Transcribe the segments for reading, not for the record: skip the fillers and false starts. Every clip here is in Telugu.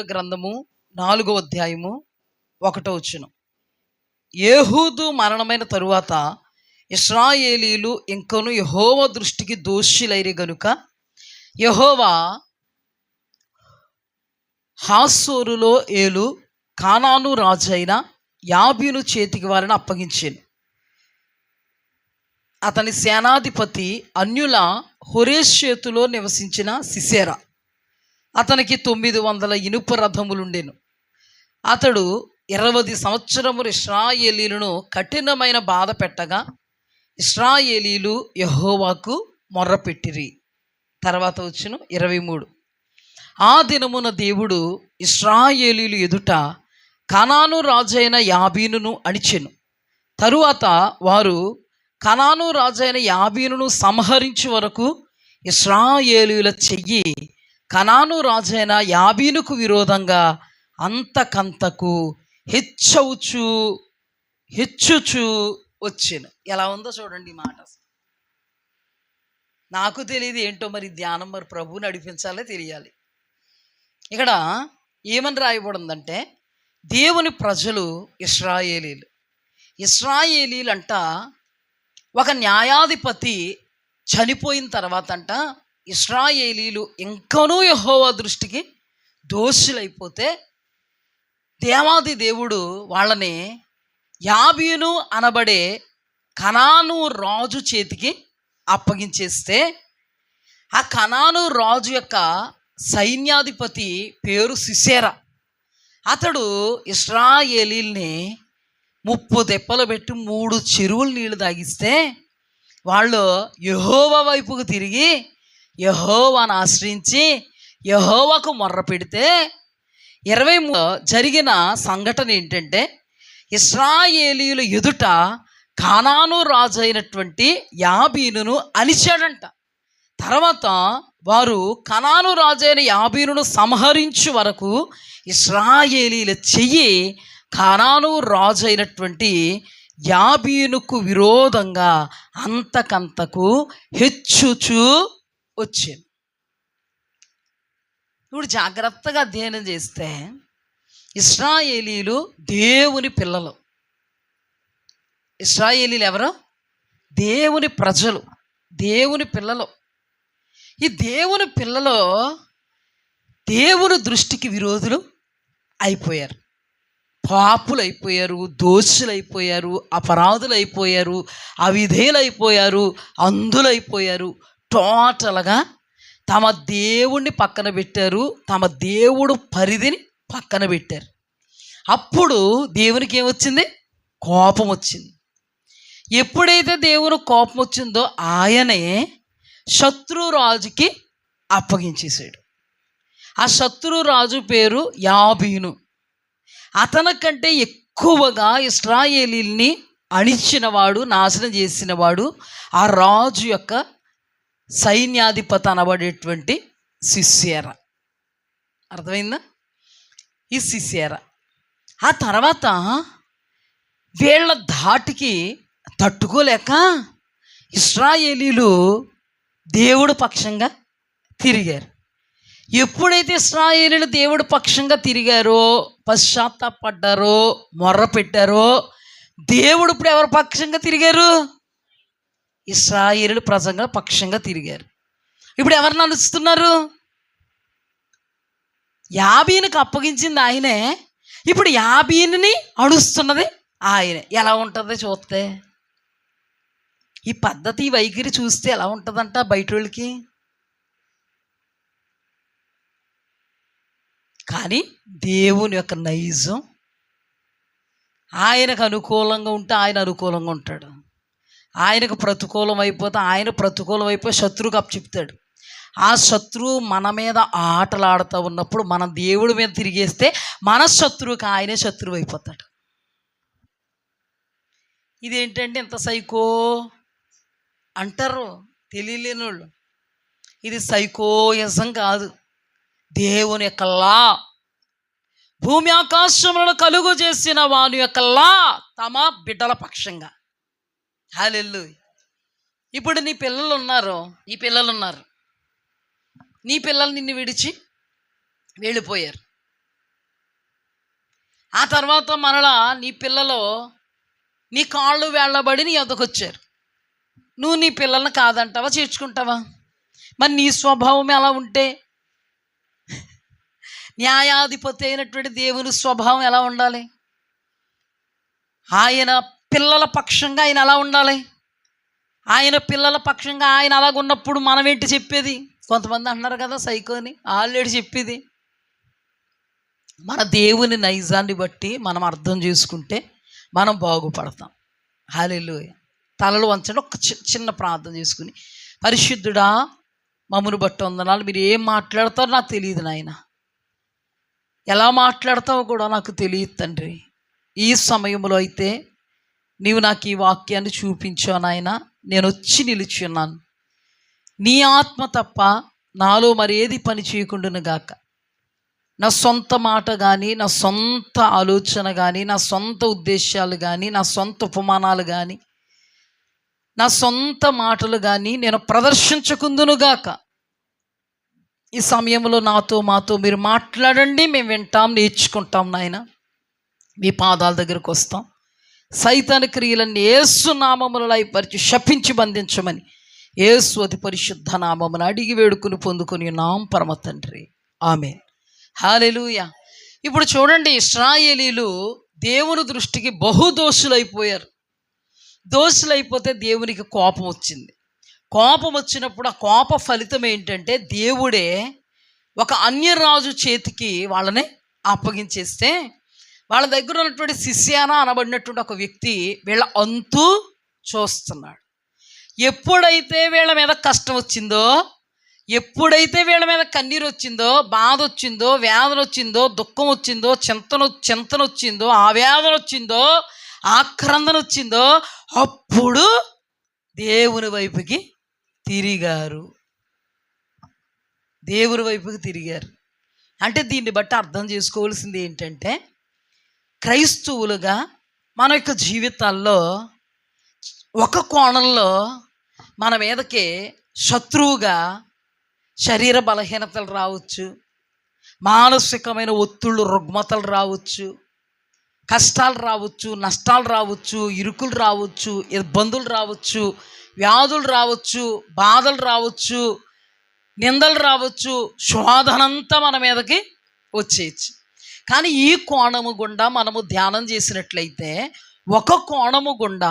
గ్రంథము 4వ అధ్యాయము 1వ వచనం. ఏహూదు మరణమైన తరువాత ఇశ్రాయేలీలు ఇంకను యెహోవా దృష్టికి దోషులైరి గనుక యెహోవా హాసోరులో ఏలు కానాను రాజైన యాబీను చేతికి వారిని అప్పగించాను. అతని సేనాధిపతి అన్యుల హొరేషేతులో నివసించిన సిసేరా. అతనికి 900 ఇనుప రథములుండెను. అతడు 20 సంవత్సరములు ఇశ్రాయేలీలను కఠినమైన బాధ పెట్టగా ఇశ్రాయేలీలు యెహోవాకు మొర్రపెట్టిరి. తర్వాత వచ్చిన 23. ఆ దినమున దేవుడు ఇశ్రాయేలీలు ఎదుట కనాను రాజైన యాబీనును అణిచెను. తరువాత వారు కనాను రాజైన యాబీనును సంహరించు వరకు ఇశ్రాయేలీయుల చెయ్యి కనాను రాజైన యాబీనుకు విరోధంగా అంతకంతకు హెచ్చుచూ వచ్చాను. ఎలా ఉందో చూడండి ఈ మాట. నాకు తెలియదు ఏంటో, మరి ధ్యానం మరి ప్రభువు నడిపించాలే తెలియాలి. ఇక్కడ ఏమని రాయబడిందంటే దేవుని ప్రజలు ఇశ్రాయేలీలు అంట ఒక న్యాయాధిపతి చనిపోయిన తర్వాత అంట ఇశ్రాయేలీలు ఇంకనూ యెహోవా దృష్టికి దోషులైపోతే దేవాది దేవుడు వాళ్ళని యాబీను అనబడే కనాను రాజు చేతికి అప్పగించేస్తే ఆ కనాను రాజు యొక్క సైన్యాధిపతి పేరు సిసేరా. అతడు ఇశ్రాయేలీల్ని 30 దెప్పలు పెట్టి 3 చెరువులు నీళ్లు తాగిస్తే వాళ్ళు యెహోవా వైపుకు తిరిగి యెహోవాను ఆశ్రయించి యెహోవాకు మొర్ర పెడితే 23 జరిగిన సంఘటన ఏంటంటే ఇశ్రాయేలీయుల ఎదుట కానాను రాజు అయినటువంటి యాబీనును అణిచాడంట. తర్వాత వారు కనాను రాజైన యాబీనును సంహరించు వరకు ఇశ్రాయేలీల చెయ్యి కనాను రాజు అయినటువంటి యాబీనుకు విరోధంగా అంతకంతకు హెచ్చుచూ వచ్చాను. ఇప్పుడు జాగ్రత్తగా అధ్యయనం చేస్తే ఇశ్రాయేలీలు దేవుని పిల్లలు. ఇశ్రాయేలీలు ఎవరు? దేవుని ప్రజలు, దేవుని పిల్లలు. ఈ దేవుని పిల్లలు దేవుని దృష్టికి విరోధులు అయిపోయారు, పాపులైపోయారు, దోషులైపోయారు, అపరాధులైపోయారు, అవిధేయులైపోయారు, అంధులైపోయారు. టోటల్గా తమ దేవుణ్ణి పక్కన పెట్టారు, తమ దేవుడు పరిధిని పక్కన పెట్టారు. అప్పుడు దేవునికి ఏమొచ్చింది? కోపం వచ్చింది. ఎప్పుడైతే దేవుని కోపం వచ్చిందో ఆయనే శత్రురాజుకి అప్పగించేశాడు. ఆ శత్రురాజు పేరు యాబీను. అతనికంటే ఎక్కువగా ఇశ్రాయేలీల్ని అణిచినవాడు, నాశనం చేసినవాడు ఆ రాజు యొక్క సైన్యాధిపతి అనబడేటువంటి సిసేరా. అర్థమైందా? ఈ సిసేరా ఆ తర్వాత వీళ్ళ ధాటికి తట్టుకోలేక ఇశ్రాయేలీలు దేవుడు పక్షంగా తిరిగారు. ఎప్పుడైతే ఇశ్రాయేలీలు దేవుడు పక్షంగా తిరిగారో, పశ్చాత్తాపడ్డారో, మొర్ర పెట్టారో, దేవుడు ఇప్పుడు ఎవరి పక్షంగా తిరిగారు? ఇశ్రాయేలీలు ప్రజంగా పక్షంగా తిరిగారు. ఇప్పుడు ఎవరిని అనుస్తున్నారు? యాబీనుకు అప్పగించింది ఆయనే, ఇప్పుడు యాబీనుని అడుస్తున్నది ఆయనే. ఎలా ఉంటుంది చూస్తే? ఈ పద్ధతి, వైఖరి చూస్తే ఎలా ఉంటుందంట బయట వాళ్ళకి. కానీ దేవుని యొక్క నైజం, ఆయనకు అనుకూలంగా ఉంటే ఆయన అనుకూలంగా ఉంటాడు, ఆయనకు ప్రతికూలం అయిపోతే ఆయన ప్రతికూలం అయిపోయి శత్రువుకు అప్పచెప్తాడు. ఆ శత్రువు మన మీద ఆటలాడుతూ ఉన్నప్పుడు మనం దేవుడి మీద తిరిగేస్తే మన శత్రువుకి ఆయనే శత్రువు అయిపోతాడు. ఇదేంటంటే ఇంత సైకో అంటారు తెలియలేని వాళ్ళు. ఇది సైకోయిజం కాదు, దేవుని యొక్క లా. భూమి ఆకాశములను కలుగు చేసిన వాని యొక్క లా తమ బిడ్డల పక్షంగా. హల్లెలూయా. ఇప్పుడు నీ పిల్లలు ఉన్నారు, నీ పిల్లలు నిన్ను విడిచి వెళ్ళిపోయారు. ఆ తర్వాత మరలా నీ పిల్లలు నీ కాళ్ళు వేళ్ళబడి నీ వద్దకు వచ్చారు. నువ్వు నీ పిల్లల్ని కాదంటావా, చేర్చుకుంటావా? మరి నీ స్వభావం ఎలా ఉంటే, న్యాయాధిపతి అయినటువంటి దేవుని స్వభావం ఎలా ఉండాలి? ఆయన పిల్లల పక్షంగా ఆయన ఎలా ఉండాలి? ఆయన పిల్లల పక్షంగా ఆయన అలాగున్నప్పుడు మనం ఏంటి చెప్పేది? కొంతమంది అంటున్నారు కదా సైకోని, ఆల్రెడీ చెప్పేది. మన దేవుని నైజాన్ని బట్టి మనం అర్థం చేసుకుంటే మనం బాగుపడతాం. హల్లెలూయా. తలలు వంచండి, ఒక చిన్న ప్రార్థన చేసుకుని. పరిశుద్ధుడా, మమ్మును బట్టి వందనాలు. మీరు ఏం మాట్లాడతారో నాకు తెలియదు నాయన, ఎలా మాట్లాడతావో కూడా నాకు తెలియదు తండ్రి. ఈ సమయంలో అయితే నీవు నాకు ఈ వాక్యాన్ని చూపించావు నాయన. నేను వచ్చి నిలిచి ఉన్నాను. నీ ఆత్మ తప్ప నాలో మరి ఏది పని చేయకుండాను గాక. నా సొంత మాట కానీ, నా సొంత ఆలోచన కానీ, నా సొంత ఉద్దేశాలు కానీ, నా సొంత ఉపమానాలు కానీ, నా సొంత మాటలు కానీ నేను ప్రదర్శించకుందునుగాక. ఈ సమయంలో మాతో మీరు మాట్లాడండి, మేము వింటాం, నేర్చుకుంటాం నాయన. మీ పాదాల దగ్గరకు వస్తాం. సైతాను క్రియలన్నీ యేసు నామములో లయపరిచి శపించి బంధించమని యేసు అతి పరిశుద్ధ నామమును అడిగి వేడుకుని పొందుకొని నాం పరమ తండ్రి, ఆమేన్. హల్లెలూయా. ఇప్పుడు చూడండి, ఇశ్రాయేలీలు దేవుని దృష్టికి బహుదోషులైపోయారు. దోషులైపోతే దేవునికి కోపం వచ్చింది. కోపం వచ్చినప్పుడు ఆ కోప ఫలితం ఏంటంటే, దేవుడే ఒక అన్యరాజు చేతికి వాళ్ళని అప్పగించేస్తే, వాళ్ళ దగ్గర ఉన్నటువంటి శిష్యానా అనబడినటువంటి ఒక వ్యక్తి వీళ్ళ అంతు చూస్తున్నాడు. ఎప్పుడైతే వీళ్ళ మీద కష్టం వచ్చిందో, ఎప్పుడైతే వీళ్ళ మీద కన్నీరు వచ్చిందో, బాధ వచ్చిందో, వేదన వచ్చిందో, దుఃఖం వచ్చిందో, చింతన వచ్చిందో, ఆవేదన వచ్చిందో, ఆక్రందన వచ్చిందో, అప్పుడు దేవుని వైపుకి తిరిగారు. దేవుని వైపుకి తిరిగారు. అంటే దీన్ని బట్టి అర్థం చేసుకోవాల్సింది ఏంటంటే, క్రైస్తవులుగా మన యొక్క జీవితాల్లో ఒక కోణంలో మన మీదకి శత్రువుగా శరీర బలహీనతలు రావచ్చు, మానసికమైన ఒత్తిళ్ళు రుగ్మతలు రావచ్చు, కష్టాలు రావచ్చు, నష్టాలు రావచ్చు, ఇరుకులు రావచ్చు, ఇబ్బందులు రావచ్చు, వ్యాధులు రావచ్చు, బాధలు రావచ్చు, నిందలు రావచ్చు, శోధనంతా మన మీదకి వచ్చేయచ్చు. కానీ ఈ కోణము గుండా మనము ధ్యానం చేసినట్లయితే, ఒక కోణము గుండా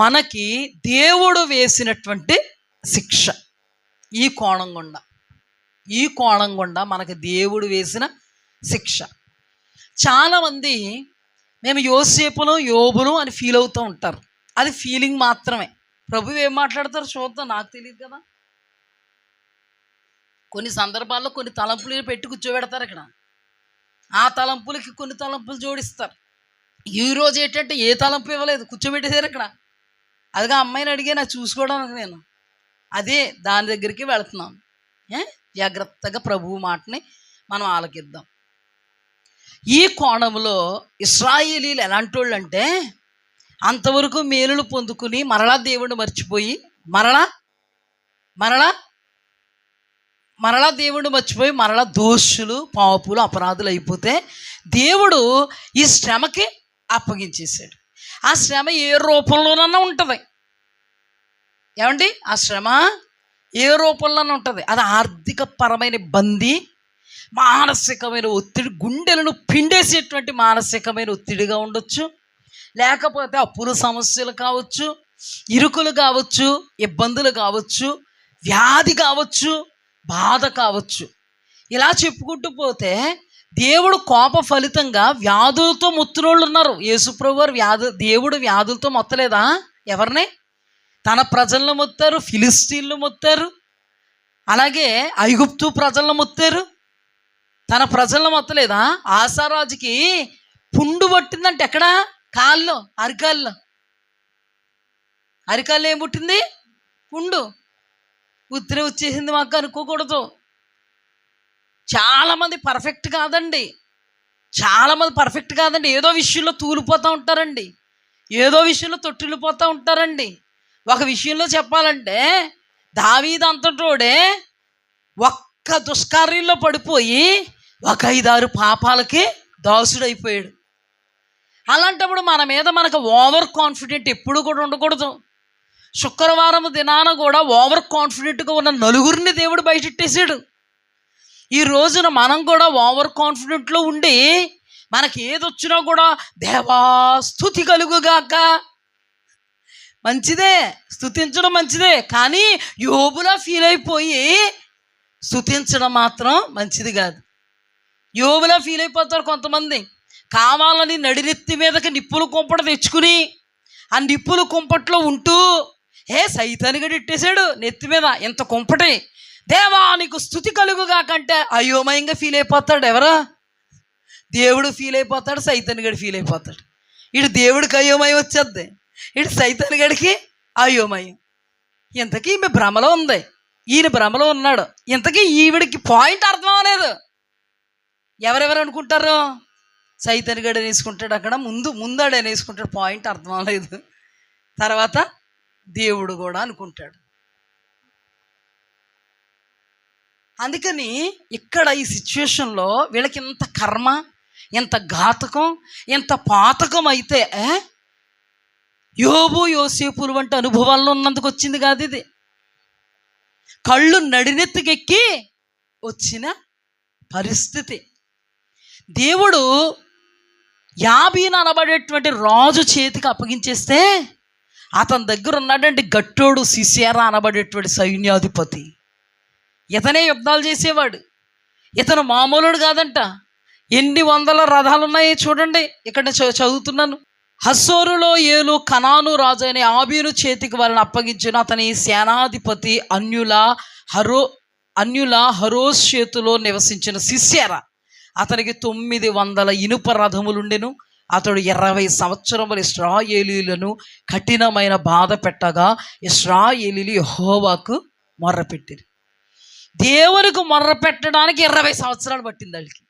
మనకి దేవుడు వేసినటువంటి శిక్ష, ఈ కోణం గుండా మనకి దేవుడు వేసిన శిక్ష. చాలామంది మేము యోసేపును యోబును అని ఫీల్ అవుతూ ఉంటారు. అది ఫీలింగ్ మాత్రమే. ప్రభువు ఏం మాట్లాడతారు చూద్దాం, నాకు తెలియదు కదా. కొన్ని సందర్భాల్లో కొన్ని తలంపులు పెట్టి కూర్చోబెడతారు ఇక్కడ. ఆ తలంపులకి కొన్ని తలంపులు జోడిస్తారు. ఈరోజు ఏంటంటే ఏ తలంపు ఇవ్వలేదు, కూర్చోబెట్టేసారు ఇక్కడ. అదిగా అమ్మాయిని అడిగే నాకు చూసుకోవడానికి నేను అదే దాని దగ్గరికి వెళుతున్నాను. జాగ్రత్తగా ప్రభువు మాటని మనం ఆలకిద్దాం. ఈ కోణంలో ఇశ్రాయేలీలు ఎలాంటి వాళ్ళు అంటే, అంతవరకు మేలులు పొందుకుని మరలా దేవుడిని మర్చిపోయి మరలా దేవుడిని మర్చిపోయి మరలా దోషులు, పాపులు, అపరాధులు అయిపోతే దేవుడు ఈ శ్రమకి అప్పగించేశాడు. ఆ శ్రమ ఏ రూపంలోనన్నా ఉంటుంది. ఏమండి, ఆ శ్రమ ఏ రూపంలోనూ ఉంటుంది. అది ఆర్థిక పరమైన బందీ, మానసికమైన ఒత్తిడి, గుండెలను పిండేసేటువంటి మానసికమైన ఒత్తిడిగా ఉండొచ్చు, లేకపోతే అప్పుల సమస్యలు కావచ్చు, ఇరుకులు కావచ్చు, ఇబ్బందులు కావచ్చు, వ్యాధి కావచ్చు, బాధ కావచ్చు. ఇలా చెప్పుకుంటూ పోతే దేవుడు కోప ఫలితంగా వ్యాధులతో మొత్తినోళ్ళు ఉన్నారు. యేసుప్రభు వారు దేవుడు వ్యాధులతో మొత్తలేదా? ఎవరిని? తన ప్రజలను మొత్తారు, ఫిలిస్తీన్లు మొత్తారు, అలాగే ఐగుప్తు ప్రజలను మొత్తారు. తన ప్రజలను మొత్తలేదా? ఆసారాజుకి పుండు పట్టిందంటే ఎక్కడ? కాల్లో, అరికాల్లో ఏం పుట్టింది? పుండు. ఉత్తిరి వచ్చేసింది మాకు అనుకోకూడదు. చాలామంది పర్ఫెక్ట్ కాదండి, ఏదో విషయంలో తూలిపోతూ ఉంటారండి, ఏదో విషయంలో తొట్టిల్లిపోతూ ఉంటారండి. ఒక విషయంలో చెప్పాలంటే దావీదు అంతటోడే ఒక్క దుష్కార్యంలో పడిపోయి ఒక 5-6 పాపాలకి దాసుడైపోయాడు. అలాంటప్పుడు మన మీద మనకు ఓవర్ కాన్ఫిడెంట్ ఎప్పుడు కూడా ఉండకూడదు. శుక్రవారం దినాన కూడా ఓవర్ కాన్ఫిడెంట్గా ఉన్న నలుగురిని దేవుడు బయటెట్టేశాడు. ఈ రోజున మనం కూడా ఓవర్ కాన్ఫిడెంట్లో ఉండి మనకి ఏది వచ్చినా కూడా దేవా స్తుతి కలుగుగాక, మంచిదే, స్తుతించడం మంచిదే, కానీ యోబులా ఫీల్ అయిపోయి స్తుతించడం మాత్రం మంచిది కాదు. యోబులా ఫీల్ అయిపోతారు కొంతమంది. కావాలని నడినెత్తి మీదకి నిప్పుల కుంపట తెచ్చుకుని ఆ నిప్పుల కుంపట్లో ఉంటూ సైతానిగడు ఇట్టేశాడు నెత్తి మీద ఇంత కుంపటి, దేవా నీకు స్తుతి కలుగుగా కంటే అయోమయంగా ఫీల్ అయిపోతాడు. ఎవరా? దేవుడు ఫీల్ అయిపోతాడు, సైతానిగడు ఫీల్ అయిపోతాడు. ఇటు దేవుడికి అయోమయం వచ్చేద్ది, ఇటు సైతానిగడికి అయోమయం. ఇంతకీ ఈమె భ్రమలో ఉంది, ఈయన భ్రమలో ఉన్నాడు. ఇంతకీ ఈవిడికి పాయింట్ అర్థం అవ్వలేదు. ఎవరెవరు అనుకుంటారు? సైతానిగడు అనేసుకుంటాడు, అక్కడ ముందాడు అనేసుకుంటాడు, పాయింట్ అర్థం అవ్వలేదు. తర్వాత దేవుడు కూడా అనుకుంటాడు. అందుకని ఇక్కడ ఈ సిచ్యువేషన్లో వీళ్ళకి ఇంత కర్మ, ఎంత ఘాతకం, ఎంత పాతకం అయితే యోబు యోసేపులు వంటి అనుభవాల్లో ఉన్నందుకు వచ్చింది కాదు ఇది. కళ్ళు నడినెత్తికెక్కి వచ్చిన పరిస్థితి. దేవుడు యాబీను అనబడేటువంటి రాజు చేతికి అప్పగించేస్తే అతని దగ్గర ఉన్నాడండి గట్టోడు సిసేరా అనబడేటువంటి సైన్యాధిపతి. ఇతనే యుద్ధాలు చేసేవాడు. ఇతను మామూలుడు కాదంట. ఎన్ని 100 రథాలు ఉన్నాయి చూడండి. ఇక్కడ చదువుతున్నాను. హస్సోరులో ఏలు కనాను రాజు అనే యాబీను చేతికి వాళ్ళని అప్పగించిన అతని సేనాధిపతి అన్యుల హరోస్ చేతిలో నివసించిన సిసేరా. అతనికి 900 ఇనుప రథములుండెను. అతడు 20 సంవత్సరములు ఇశ్రాయేలీయులను కఠినమైన బాధ పెట్టగా ఇశ్రాయేలీయులు యెహోవాకు మొర్రపెట్టిరి. దేవునికి మొర్ర పెట్టడానికి 20 సంవత్సరాలు పట్టింది వాళ్ళకి.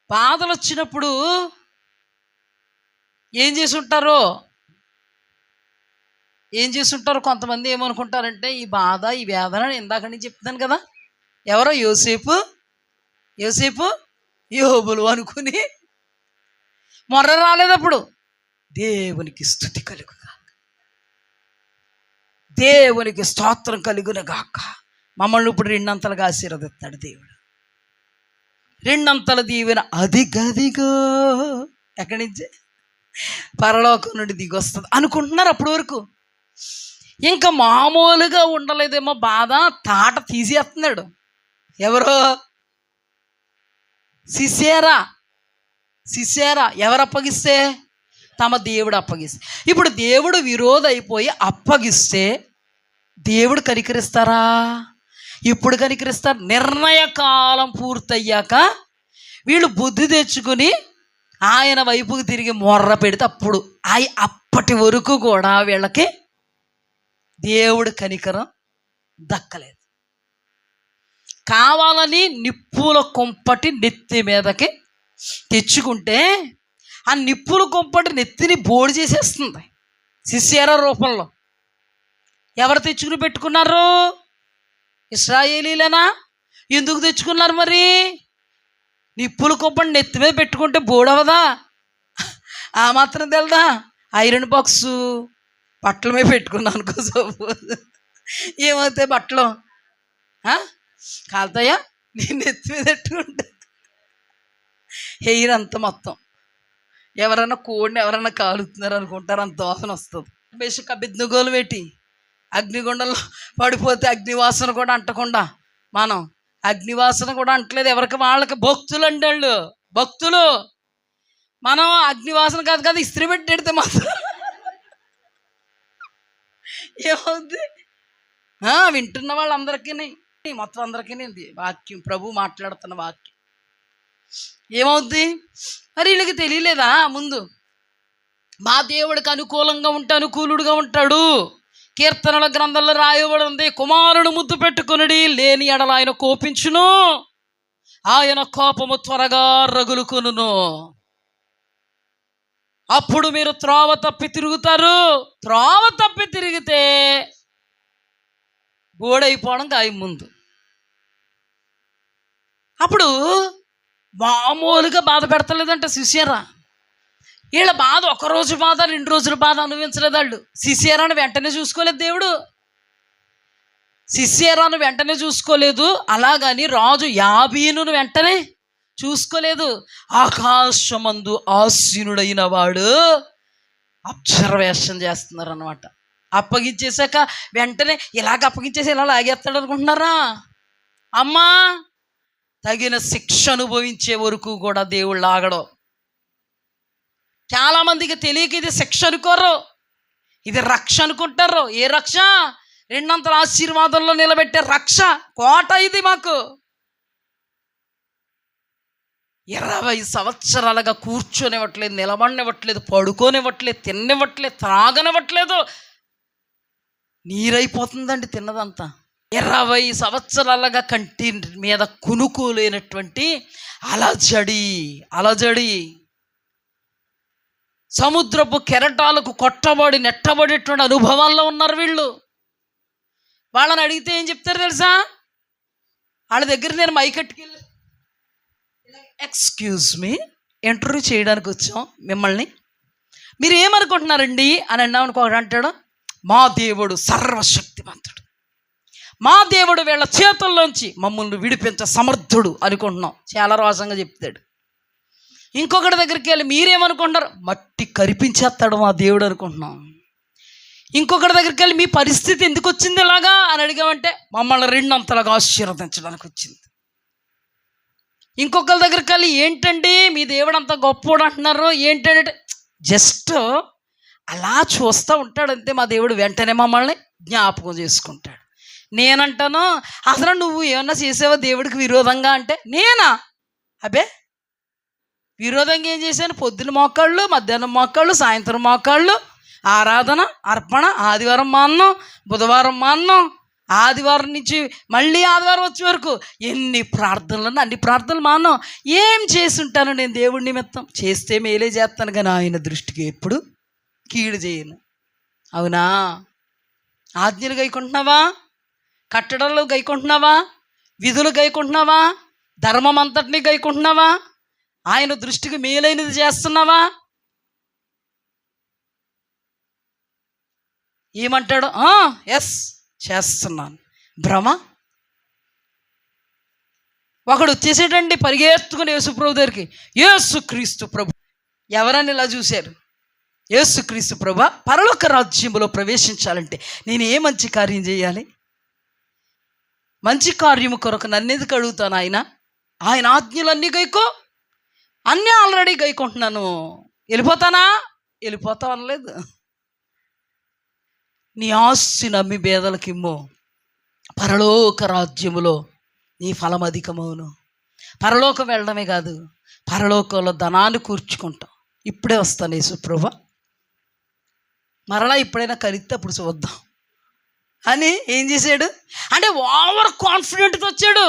బాధలు వచ్చినప్పుడు ఏం చేసి ఉంటారో కొంతమంది ఏమనుకుంటారంటే ఈ బాధ ఈ వేదన ఇందాక నుంచి చెప్తాను కదా, ఎవరో యోసేపు యోబులు అనుకుని మొర్ర రాలేదప్పుడు. దేవునికి స్తుతి కలుగుగా, దేవునికి స్తోత్రం కలుగునగాక. మమ్మల్ని ఇప్పుడు 2 అంతలుగా ఆశీర్వదిస్తాడు దేవుడు. 2 అంతల దీవెన అదిగదిగో ఎక్కడి నుంచి? పరలోకం నుండి దిగి వస్తుంది అనుకుంటున్నారు. అప్పటి వరకు ఇంకా మామూలుగా ఉండలేదేమో బాధ, తాట తీసేస్తున్నాడు. ఎవరో సిసేరా ఎవరు అప్పగిస్తే? తమ దేవుడు అప్పగిస్తే. ఇప్పుడు దేవుడు విరోధ అయిపోయి అప్పగిస్తే దేవుడు కనికరిస్తారా? ఇప్పుడు కనికరిస్తారు. నిర్ణయ కాలం పూర్తయ్యాక వీళ్ళు బుద్ధి తెచ్చుకుని ఆయన వైపుకి తిరిగి మొర్ర పెడితే అప్పుడు అప్పటి వరకు కూడా వీళ్ళకి దేవుడు కనికరం దక్కలేదు. కావాలని నిప్పుల కొంపటి నెత్తి మీదకి తెచ్చుకుంటే ఆ నిప్పుల కొంపటి నెత్తిని బోడి చేసేస్తుంది సిసేరా రూపంలో. ఎవరు తెచ్చుకుని పెట్టుకున్నారు? ఇశ్రాయేలీలేనా? ఎందుకు తెచ్చుకున్నారు మరి? నిప్పుల కొంపటి నెత్తి మీద పెట్టుకుంటే బోడవదా? ఆ మాత్రం తెలదా? ఐరన్ బాక్సు బట్టల మీద పెట్టుకున్నాను అనుకో, సపోజ్ ఏమవుతాయి బట్టలు? కాలుతాయా? నేను నెత్తి మీద పెట్టుకుంటే హెయిర్ అంత మొత్తం. ఎవరైనా కోడిని ఎవరైనా కాలుతున్నారు అనుకుంటారు, అంత వాసన వస్తుంది. బేసిక్ అభిజ్ఞగోలు పెట్టి అగ్నిగుండంలో పడిపోతే అగ్నివాసన కూడా అంటకుండా మనం అగ్నివాసన కూడా అంటలేదు ఎవరికి వాళ్ళకి. భక్తులు అంటే వాళ్ళు భక్తులు. మనం అగ్నివాసన కాదు కదా, ఇస్త్రీ పెట్టి పెడితే మాత్రం ఏమవుద్ది? వింటున్న వాళ్ళందరికీ మొత్తం అందరికీ వాక్యం, ప్రభు మాట్లాడుతున్న వాక్యం ఏమవుద్ది? మరి వీళ్ళకి తెలియలేదా ముందు? మా దేవుడికి అనుకూలంగా ఉంటే అనుకూలుడుగా ఉంటాడు. కీర్తనల గ్రంథంలో రాయబడి ఉంది, కుమారుడు ముద్దు పెట్టుకునుడి, లేని ఎడల ఆయన కోపించును, ఆయన కోపము త్వరగా రగులుకొనును. అప్పుడు మీరు త్రోవ తప్పి తిరుగుతారు. త్రోవ తప్పి తిరిగితే బోడైపోవడం ఖాయం ముందు. అప్పుడు మామూలుగా బాధ పెడతలేదంట శిష్యరా. వీళ్ళ బాధ ఒకరోజు బాధ 2 రోజుల బాధ అనుభవించలేదు వాళ్ళు. శిష్యరాను వెంటనే చూసుకోలేదు దేవుడు. శిష్యరాను వెంటనే చూసుకోలేదు. అలాగని రాజు యాబీనును వెంటనే చూసుకోలేదు. ఆకాశమందు ఆసీనుడైన వాడు అబ్జర్వేషన్ చేస్తున్నారు అన్నమాట. అప్పగించేశాక వెంటనే ఇలాగ అప్పగించేసి ఇలా లాగేస్తాడు అనుకుంటున్నారా? అమ్మా, తగిన శిక్ష అనుభవించే వరకు కూడా దేవుళ్ళు ఆగడం. చాలామందికి తెలియక ఇది శిక్ష అనుకోరు, ఇది రక్ష అనుకుంటారు. ఏ రక్ష? 2 ఆశీర్వాదంలో నిలబెట్టే రక్ష, కోట ఇది మాకు. 20 సంవత్సరాలుగా కూర్చొనివ్వట్లేదు, నిలబడినివ్వట్లేదు, పడుకోనివ్వట్లేదు, తిన్నివ్వట్లేదు, త్రాగనివ్వట్లేదు. నీరైపోతుందండి తిన్నదంతా. 20 సంవత్సరాలుగా కంటి మీద కునుకు లేనటువంటి అలజడి సముద్రపు కెరటాలకు కొట్టబడి నెట్టబడేటువంటి అనుభవాల్లో ఉన్నారు వీళ్ళు. వాళ్ళని అడిగితే ఏం చెప్తారు తెలుసా? వాళ్ళ దగ్గర నేను మైకెట్టుకెళ్ళి, ఎక్స్క్యూజ్ మీ, ఇంటర్వ్యూ చేయడానికి వచ్చాం మిమ్మల్ని, మీరు ఏమనుకుంటున్నారండి అని అన్నామనుకో, అంటాడు మా దేవుడు సర్వశక్తిమంతుడు, మా దేవుడు వీళ్ళ చేతుల్లోంచి మమ్మల్ని విడిపించ సమర్థుడు అనుకుంటున్నాం. చాలా రోషంగా చెప్తాడు. ఇంకొకటి దగ్గరికి వెళ్ళి మీరేమనుకుంటారు? మట్టి కరిపించేస్తాడు మా దేవుడు అనుకుంటున్నాం. ఇంకొకటి దగ్గరికి వెళ్ళి మీ పరిస్థితి ఎందుకు వచ్చింది ఇలాగా అని అడిగామంటే మమ్మల్ని 2 అంతలుగా ఆశీర్వదించడానికి వచ్చింది. ఇంకొకరి దగ్గరికి వెళ్ళి ఏంటండి మీ దేవుడు అంత గొప్పోడు అంటున్నారు ఏంటంటే, జస్ట్ అలా చూస్తూ ఉంటాడు అంతే. మా దేవుడు వెంటనే మమ్మల్ని జ్ఞాపకం చేసుకుంటాడు. నేనంటాను, అసలు నువ్వు ఏమన్నా చేసావా దేవుడికి విరోధంగా అంటే, నేనా? అబ్బే, విరోధంగా ఏం చేశాను? పొద్దున మోకాళ్ళు, మధ్యాహ్నం మోకాళ్ళు, సాయంత్రం మోకాళ్ళు, ఆరాధన, అర్పణ, ఆదివారం మాన్నం, బుధవారం మాన్నం, ఆదివారం నుంచి మళ్ళీ ఆదివారం వచ్చే వరకు ఎన్ని ప్రార్థనలు, అన్ని ప్రార్థనలు మాన్నం. ఏం చేసి ఉంటాను నేను దేవుడి నిమిత్తం? చేస్తే మేలే చేస్తాను కానీ ఆయన దృష్టికి ఎప్పుడు కీడు చేయను. అవునా? ఆజ్ఞలు గైకుంటున్నావా? కట్టడలు గైకుంటున్నావా? విధులు గైకుంటున్నావా? ధర్మం అంతటినీ గైకుంటున్నావా? ఆయన దృష్టికి మేలైనది చేస్తున్నావా? ఏమంటాడు? ఎస్ చేస్తున్నాను. భ్రమ. ఒకడు వచ్చేసేటండి పరిగెత్తుకుని యేసుప్రభు దగ్గరికి, యేసుక్రీస్తు ప్రభు. ఎవరని ఇలా చూశారు? యేసుక్రీస్తు ప్రభు, పరలోక రాజ్యంలో ప్రవేశించాలంటే నేను ఏ మంచి కార్యం చేయాలి? మంచి కార్యము కొరకు నన్నెందుకు అడుగుతాను? ఆయన ఆజ్ఞలన్నీ గైకో, అన్నీ ఆల్రెడీ గైకుంటున్నాను, వెళ్ళిపోతానా? వెళ్ళిపోతా అనలేదు. నీ ఆస్తి నమ్మి బేదలకిమ్మో, పరలోక రాజ్యములో నీ ఫలం అధికమవును. పరలోకం వెళ్ళడమే కాదు, పరలోకంలో ధనాన్ని కూర్చుకుంటాం. ఇప్పుడే వస్తాను యేసుప్రభు, మరలా ఎప్పుడైనా కలిస్తే అప్పుడు చూద్దాం అని ఏం చేశాడు అంటే ఓవర్ కాన్ఫిడెంట్తో వచ్చాడు.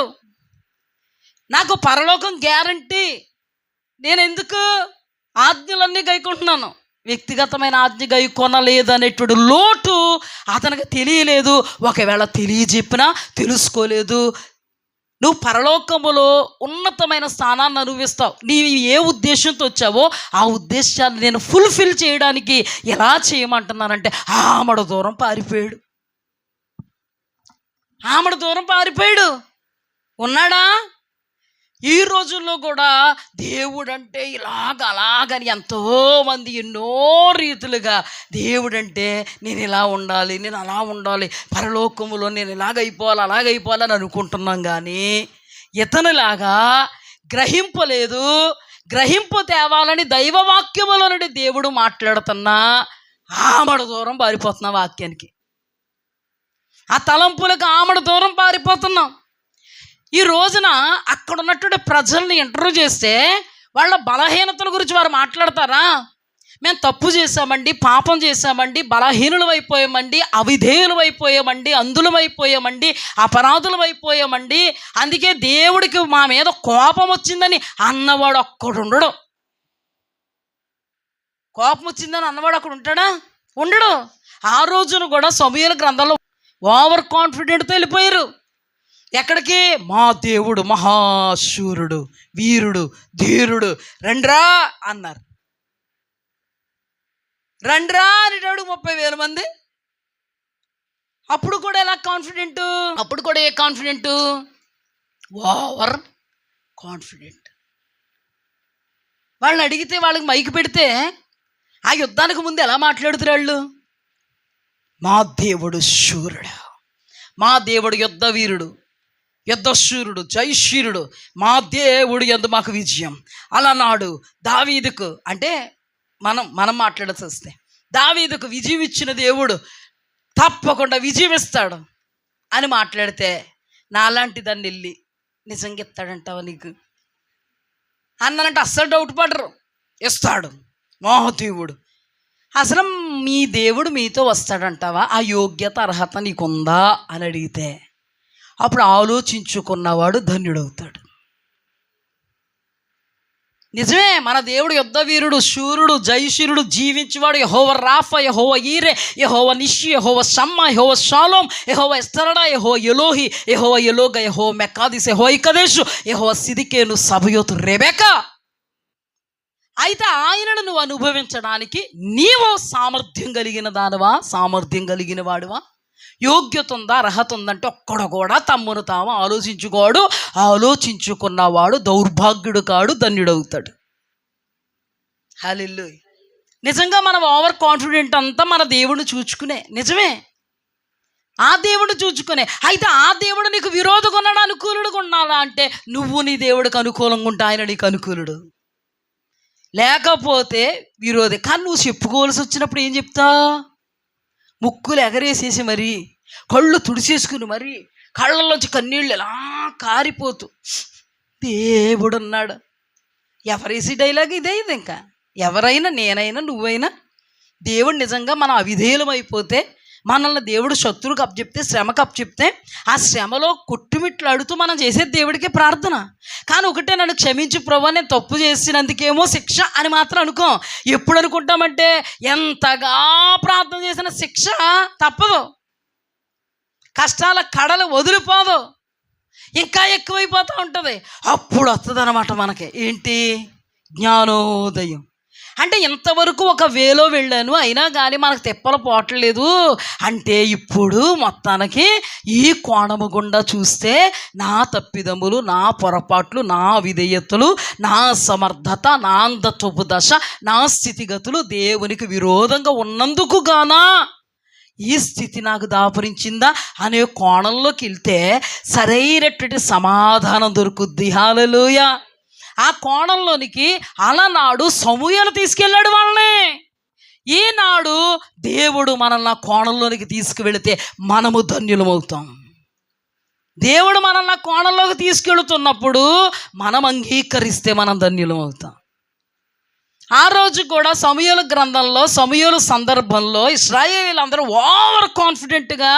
నాకు పరలోకం గ్యారంటీ, నేను ఎందుకు ఆజ్ఞలన్నీ గైకుంటున్నాను, వ్యక్తిగతమైన ఆజ్ఞ గైకొనలేదనేటువంటి లోటు అతనికి తెలియలేదు. ఒకవేళ తెలియజెప్పినా తెలుసుకోలేదు. నువ్వు పరలోకములో ఉన్నతమైన స్థానాన్ని అనుభవిస్తావు. నీవు ఏ ఉద్దేశంతో వచ్చావో ఆ ఉద్దేశాన్ని నేను ఫుల్ఫిల్ చేయడానికి ఎలా చేయమంటున్నానంటే ఆమడ దూరం పారిపోయాడు. ఆమడ దూరం పారిపోయాడు. ఉన్నాడా? ఈ రోజుల్లో కూడా దేవుడంటే అలాగని ఎంతోమంది ఎన్నో రీతులుగా దేవుడంటే నేను ఇలా ఉండాలి, నేను అలా ఉండాలి, పరలోకములో నేను ఇలాగైపోవాలి, అలాగైపోవాలని అనుకుంటున్నాం. కానీ ఇతనులాగా గ్రహింపలేదు. గ్రహింపు తేవాలని దైవవాక్యములో నుండి దేవుడు మాట్లాడుతున్నా ఆమడ దూరం పారిపోతున్నా. వాక్యానికి, ఆ తలంపులకు ఆమడ దూరం పారిపోతున్నాం. ఈ రోజున అక్కడ ఉన్నటువంటి ప్రజల్ని ఇంటర్వ్యూ చేస్తే వాళ్ళ బలహీనతల గురించి వారు మాట్లాడతారా? మేము తప్పు చేసామండి, పాపం చేసామండి, బలహీనులు అయిపోయామండి, అవిధేయులు అయిపోయామండి, అందులం అయిపోయామండి, అపరాధులం అయిపోయామండి, అందుకే దేవుడికి మా మీద కోపం వచ్చిందని అన్నవాడు ఒక్కడు ఉండడు. కోపం వచ్చిందని అన్నవాడు అక్కడ ఉంటాడా? ఉండడు. ఆ రోజున కూడా సమూయేలు గ్రంథంలో ఓవర్ కాన్ఫిడెంట్తో వెళ్ళిపోయారు. ఎక్కడికి? మా దేవుడు మహాశూరుడు, వీరుడు, ధీరుడు, రండ్రా అన్నారు. రండ్రా అనేటప్పుడు 30,000 మంది. అప్పుడు కూడా ఎలా కాన్ఫిడెంట్? అప్పుడు కూడా ఏ కాన్ఫిడెంట్? Over confident. వాళ్ళని అడిగితే, వాళ్ళకి మైక్ పెడితే ఆ యుద్ధానికి ముందు ఎలా మాట్లాడుతారు వాళ్ళు? మా దేవుడు శూరుడు, మా దేవుడు యుద్ధ వీరుడు, యుద్ధశూరుడు, జయశీరుడు, మా దేవుడు యందు మాకు విజయం. అలనాడు దావీదుకు, అంటే మనం మాట్లాడాల్సి వస్తే దావీదుకు విజయం ఇచ్చిన దేవుడు తప్పకుండా విజయం ఇస్తాడు అని మాట్లాడితే, నాలాంటి దాన్ని వెళ్ళి నిజంగా ఇస్తాడంటావా నీకు అన్నానంటే అస్సలు డౌట్ పడరు. ఇస్తాడు మహాదేవుడు. అసలు మీ దేవుడు మీతో వస్తాడంటావా? ఆ యోగ్యత అర్హత నీకుందా అని అడిగితే అప్పుడు ఆలోచించుకున్నవాడు ధన్యుడవుతాడు. నిజమే, మన దేవుడు యుద్ధ వీరుడు, శూరుడు, జయశీరుడు, జీవించేవాడు. యెహోవా రాఫా, యెహోవా ఈరే, యెహోవా నిషి, యెహోవా షమ్మా, యెహోవా షాలోమ్, యెహోవా ఎస్తరడా, యెహోవా ఎలోహి, యెహోవా ఎలోగ, యెహోవా మెకాదిస్, యెహోవా ఇకదేషు, యెహోవా సిదికేను, సబయోతు, రెబెకా. అయితే ఆయనను నువ్వు అనుభవించడానికి నీవు సామర్థ్యం కలిగిన దానివా, సామర్థ్యం కలిగిన వాడివా? యోగ్యత ఉందా, అర్హత ఉందంటే ఒక్కడు కూడా తమ్మును తాము ఆలోచించుకోడు. ఆలోచించుకున్నవాడు దౌర్భాగ్యుడు కాడు, ధన్యుడవుతాడు. హల్లెలూయా. నిజంగా మనం ఓవర్ కాన్ఫిడెంట్ అంతా మన దేవుడిని చూచుకునే. నిజమే, ఆ దేవుడు చూచుకునే. అయితే ఆ దేవుడు నీకు విరోధంగా ఉన్నాడు, అనుకూలుడుగా ఉన్నాడా అంటే నువ్వు నీ దేవుడికి అనుకూలంగా ఉంటే ఆయన నీకు అనుకూలుడు, లేకపోతే విరోధి. కానీ నువ్వు చెప్పుకోవాల్సి వచ్చినప్పుడు ఏం చెప్తా? ముక్కులు ఎగరేసేసి మరి, కళ్ళు తుడిసేసుకుని మరి, కళ్ళల్లోంచి కన్నీళ్ళు ఎలా కారిపోతూ దేవుడున్నాడు. ఎవరేసి డైలాగ్ ఇదే. ఇది ఇంకా ఎవరైనా, నేనైనా, నువ్వైనా, దేవుడు నిజంగా మనం అవిధేయులం అయిపోతే, మనల్ని దేవుడు శత్రువుకి అప్పచెప్తే, శ్రమకు అప్పచెప్తే, ఆ శ్రమలో కొట్టుమిట్లాడుతూ మనం చేసేది దేవుడికే ప్రార్థన. కానీ ఒకటే, నన్ను క్షమించు ప్రభువా, నేను తప్పు చేసినందుకేమో శిక్ష అని మాత్రం అనుకో. ఎప్పుడు అనుకుంటామంటే ఎంతగా ప్రార్థన చేసిన శిక్ష తప్పదు, కష్టాల కడలు వదిలిపోదు, ఇంకా ఎక్కువైపోతూ ఉంటుంది. అప్పుడు వస్తుంది అన్నమాట మనకి ఏంటి? జ్ఞానోదయం. అంటే ఇంతవరకు ఒక వేలో వెళ్ళాను, అయినా కానీ మనకు తిప్పలు పోవట్లేదు అంటే ఇప్పుడు మొత్తానికి ఈ కోణము గుండా చూస్తే నా తప్పిదములు, నా పొరపాట్లు, నా విధేయతలు, నా సమర్థత, నా అంధత్వపు దశ, నా స్థితిగతులు దేవునికి విరోధంగా ఉన్నందుకు గానా ఈ స్థితి నాకు దాపురించిందా అనే కోణంలోకి వెళ్తే సరైనటువంటి సమాధానం దొరుకుద్ది. హల్లెలూయా. ఆ కోణంలోనికి అలనాడు సమూయేలు తీసుకెళ్ళాడు వాళ్ళని. ఈనాడు దేవుడు మనల్ని ఆ కోణంలోనికి తీసుకువెళితే మనము ధన్యులమవుతాం. దేవుడు మనల్ని ఆ కోణంలోకి తీసుకెళుతున్నప్పుడు మనం అంగీకరిస్తే మనం ధన్యులమవుతాం. ఆ రోజు కూడా సమూయేలు గ్రంథంలో, సమూయేలు సందర్భంలో ఇశ్రాయేలీలందరూ ఓవర్ కాన్ఫిడెంట్గా,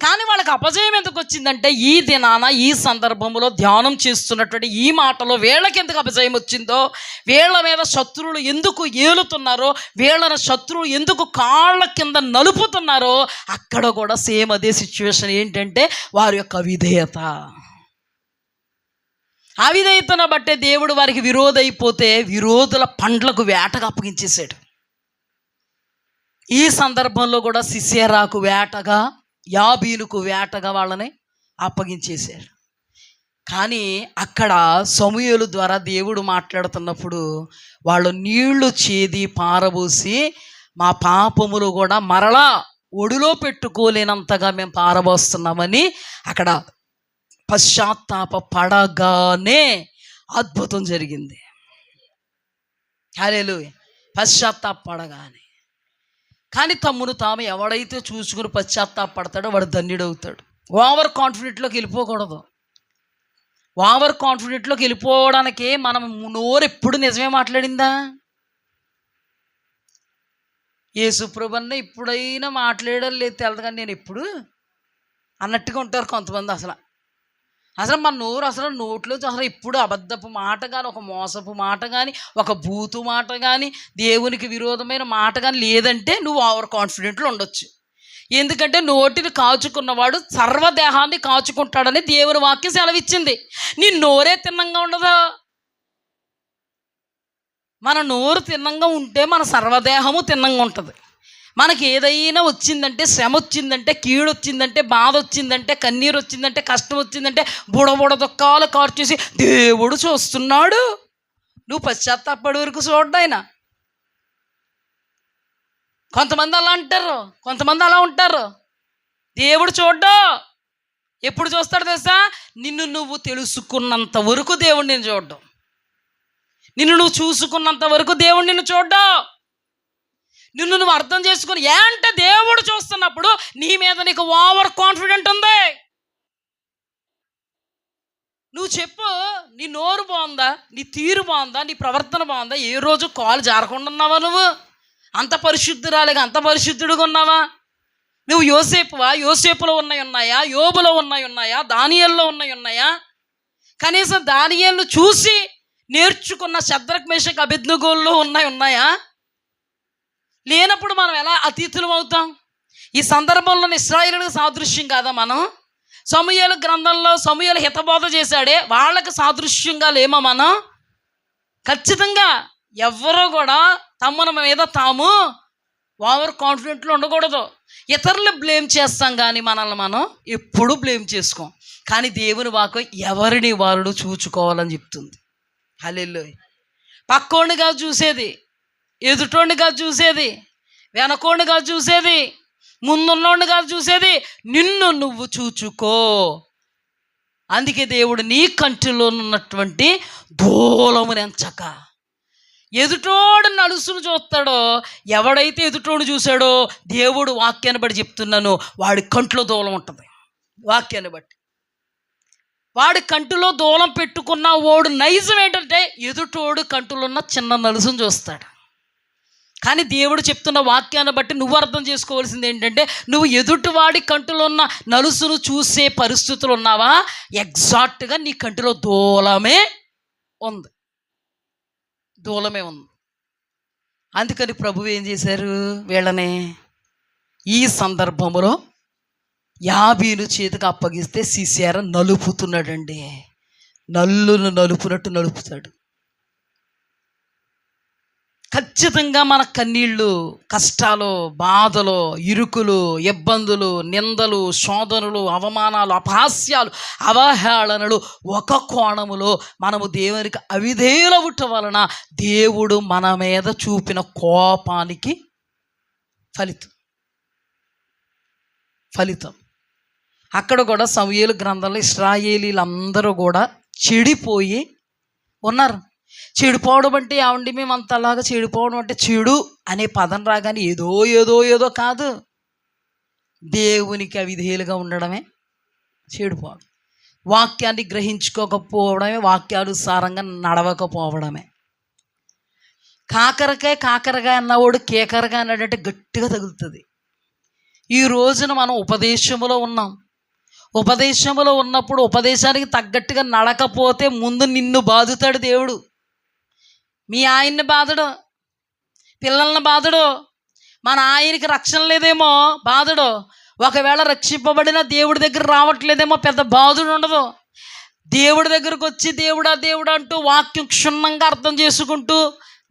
కానీ వాళ్ళకి అపజయం ఎందుకు వచ్చిందంటే ఈ దినాన, ఈ సందర్భంలో ధ్యానం చేస్తున్నటువంటి ఈ మాటలో వీళ్ళకి ఎందుకు అపజయం వచ్చిందో, వీళ్ళ మీద శత్రువులు ఎందుకు ఏలుతున్నారో, వీళ్ళని శత్రువులు ఎందుకు కాళ్ళ కింద నలుపుతున్నారో, అక్కడ కూడా సేమ్ అదే సిచ్యువేషన్. ఏంటంటే వారి యొక్క అవిధేయత. అవిధేయతను బట్టే దేవుడు వారికి విరోధైపోతే విరోధుల పండ్లకు వేటగా అప్పగించేశాడు. ఈ సందర్భంలో కూడా సిసెరాకు వేటగా, యాబీనుకు వేటగా వాళ్ళని అప్పగించేశారు. కానీ అక్కడ సమూయేలు ద్వారా దేవుడు మాట్లాడుతున్నప్పుడు వాళ్ళు నీళ్లు చేది పారబోసి, మా పాపములు కూడా మరలా ఒడిలో పెట్టుకోలేనంతగా మేము పారబోస్తున్నామని అక్కడ పశ్చాత్తాప పడగానే అద్భుతం జరిగింది. హల్లెలూయా. పశ్చాత్తాప పడగానే. కానీ తమ్మును తాము ఎవడైతే చూసుకుని పశ్చాత్తాపడతాడో వాడు ధన్యుడవుతాడు. ఓవర్ కాన్ఫిడెంట్లోకి వెళ్ళిపోకూడదు. ఓవర్ కాన్ఫిడెంట్లోకి వెళ్ళిపోవడానికి మనం నోరు ఎప్పుడు నిజమే మాట్లాడిందా? యేసుప్రభున్న ఎప్పుడైనా మాట్లాడడం లేదు తెలదు, కానీ నేను ఎప్పుడు అన్నట్టుగా ఉంటారు కొంతమంది. అసలు అసలు మన నోరు అసలు నోట్లో అసలు ఎప్పుడు అబద్ధపు మాట కానీ, ఒక మోసపు మాట కానీ, ఒక బూతు మాట కానీ, దేవునికి విరోధమైన మాట కానీ లేదంటే నువ్వు ఓవర్ కాన్ఫిడెంట్లో ఉండొచ్చు. ఎందుకంటే నోటిని కాచుకున్నవాడు సర్వదేహాన్ని కాచుకుంటాడని దేవుని వాక్యం సెలవిచ్చింది. నీ నోరే తిన్నంగా ఉండదా? మన నోరు తిన్నంగా ఉంటే మన సర్వదేహము తిన్నంగా ఉంటుంది. మనకి ఏదైనా వచ్చిందంటే, శ్రమ వచ్చిందంటే, కీడు వచ్చిందంటే, బాధ వచ్చిందంటే, కన్నీరు వచ్చిందంటే, కష్టం వచ్చిందంటే బుడబుడ దుఃఖాలు కార్చేసి దేవుడు చూస్తున్నాడు. నువ్వు పశ్చాత్తాపడి వరకు చూడ్డాయన. కొంతమంది అలా అంటారు, కొంతమంది అలా ఉంటారు. దేవుడు చూడ్డా. ఎప్పుడు చూస్తాడు తెలుసా? నిన్ను నువ్వు తెలుసుకున్నంత వరకు దేవుడు నేను చూడ్డం. నిన్ను నువ్వు చూసుకున్నంత వరకు దేవుడు నిన్ను చూడ్డా. నిన్ను నువ్వు అర్థం చేసుకుని అంటే దేవుడు చూస్తున్నప్పుడు నీ మీద నీకు ఓవర్ కాన్ఫిడెంట్ ఉంది. నువ్వు చెప్పు, నీ నోరు బాగుందా, నీ తీరు బాగుందా, నీ ప్రవర్తన బాగుందా? ఏ రోజు కాలు జారకుండా ఉన్నావా? నువ్వు అంత పరిశుద్ధురాలిగా, అంత పరిశుద్ధుడిగా ఉన్నావా? నువ్వు యోసేపువా? యోసేపులో ఉన్నాయా? యోబులో ఉన్నాయా? దానియేలులో ఉన్నాయా? కనీసం దానియేలును చూసి నేర్చుకున్న శద్రక్ మేషక్ అబేద్నెగోల్లో ఉన్నాయా? లేనప్పుడు మనం ఎలా అతిథులం అవుతాం? ఈ సందర్భంలో ఇశ్రాయేలులకు సాదృశ్యం కాదా మనం? సమూయేలు గ్రంథంలో సమూయేలు హితబోధ చేశాడే, వాళ్ళకి సాదృశ్యంగా లేమా మనం? ఖచ్చితంగా ఎవ్వరూ కూడా తమను మీద తాము ఓవర్ కాన్ఫిడెంట్లో ఉండకూడదు. ఇతరులు బ్లేమ్ చేస్తాం కానీ మనల్ని మనం ఎప్పుడూ బ్లేమ్ చేసుకోం. కానీ దేవుని వాక్యం ఎవరిని వారు చూచుకోవాలని చెప్తుంది. హల్లెలూయా. పక్కోడిగా చూసేది, ఎదుటోడిగా చూసేది, వెనకోడిగా చూసేది, ముందున్నోడిగా చూసేది, నిన్ను నువ్వు చూచుకో. అందుకే దేవుడు నీ కంటిలో ఉన్నటువంటి దూలమును ఎంచక. ఎదుటోడు నలుసును చూస్తాడో, ఎవడైతే ఎదుటోడు చూశాడో దేవుడు వాక్యాన్ని బట్టి చెప్తున్నాను, వాడి కంట్లో దూలం ఉంటుంది. వాక్యాన్ని బట్టి వాడి కంటిలో దూలం పెట్టుకున్న వాడు నైజం ఏంటంటే ఎదుటోడు కంటిలో ఉన్న చిన్న నలుసును చూస్తాడు. కానీ దేవుడు చెప్తున్న వాక్యాన్ని బట్టి నువ్వు అర్థం చేసుకోవాల్సింది ఏంటంటే, నువ్వు ఎదుటివాడి కంటిలో ఉన్న నలుసును చూసే పరిస్థితులు ఉన్నావా? ఎగ్జాక్ట్గా నీ కంటిలో దూలమే ఉంది. అందుకని ప్రభువు ఏం చేశారు? వీళ్ళని ఈ సందర్భంలో యాబీను చేతికి అప్పగిస్తే సీసెరా నలుపుతున్నాడండి. నల్లును నలుపునట్టు నలుపుతాడు. ఖచ్చితంగా మన కన్నీళ్ళు, కష్టాలు, బాధలు, ఇరుకులు, ఇబ్బందులు, నిందలు, శోధనలు, అవమానాలు, అపహాస్యాలు, అవహేళనలు ఒక కోణములో మనము దేవునికి అవిధేయులవుట వలన దేవుడు మన మీద చూపిన కోపానికి ఫలితం. అక్కడ కూడా సమూయేలు గ్రంథంలో ఇశ్రాయేలీలందరూ కూడా చెడిపోయి ఉన్నారు. చెడిపోవడం అంటే ఏమండి, మేము అంతలాగా చెడిపోవడం అంటే చెడు అనే పదం రాగానే ఏదో కాదు. దేవునికి అవిధేయులుగా ఉండడమే చెడిపోవడం. వాక్యాన్ని గ్రహించుకోకపోవడమే, వాక్యానుసారంగా నడవకపోవడమే. కాకరకాయ అన్నవాడు కేకరగా అన్నాడంటే గట్టిగా తగులుతుంది. ఈ రోజున మనం ఉపదేశంలో ఉన్నాం. ఉపదేశంలో ఉన్నప్పుడు ఉపదేశానికి తగ్గట్టుగా నడకపోతే ముందు నిన్ను బాదుతాడు దేవుడు. మీ ఆయన్ని బాధడు, పిల్లల్ని బాధడు, మన ఆయనకి రక్షణ లేదేమో బాధడు. ఒకవేళ రక్షింపబడిన దేవుడి దగ్గర రావట్లేదేమో పెద్ద బాధుడు ఉండదు. దేవుడి దగ్గరకు వచ్చి దేవుడా అంటూ వాక్యం క్షుణ్ణంగా అర్థం చేసుకుంటూ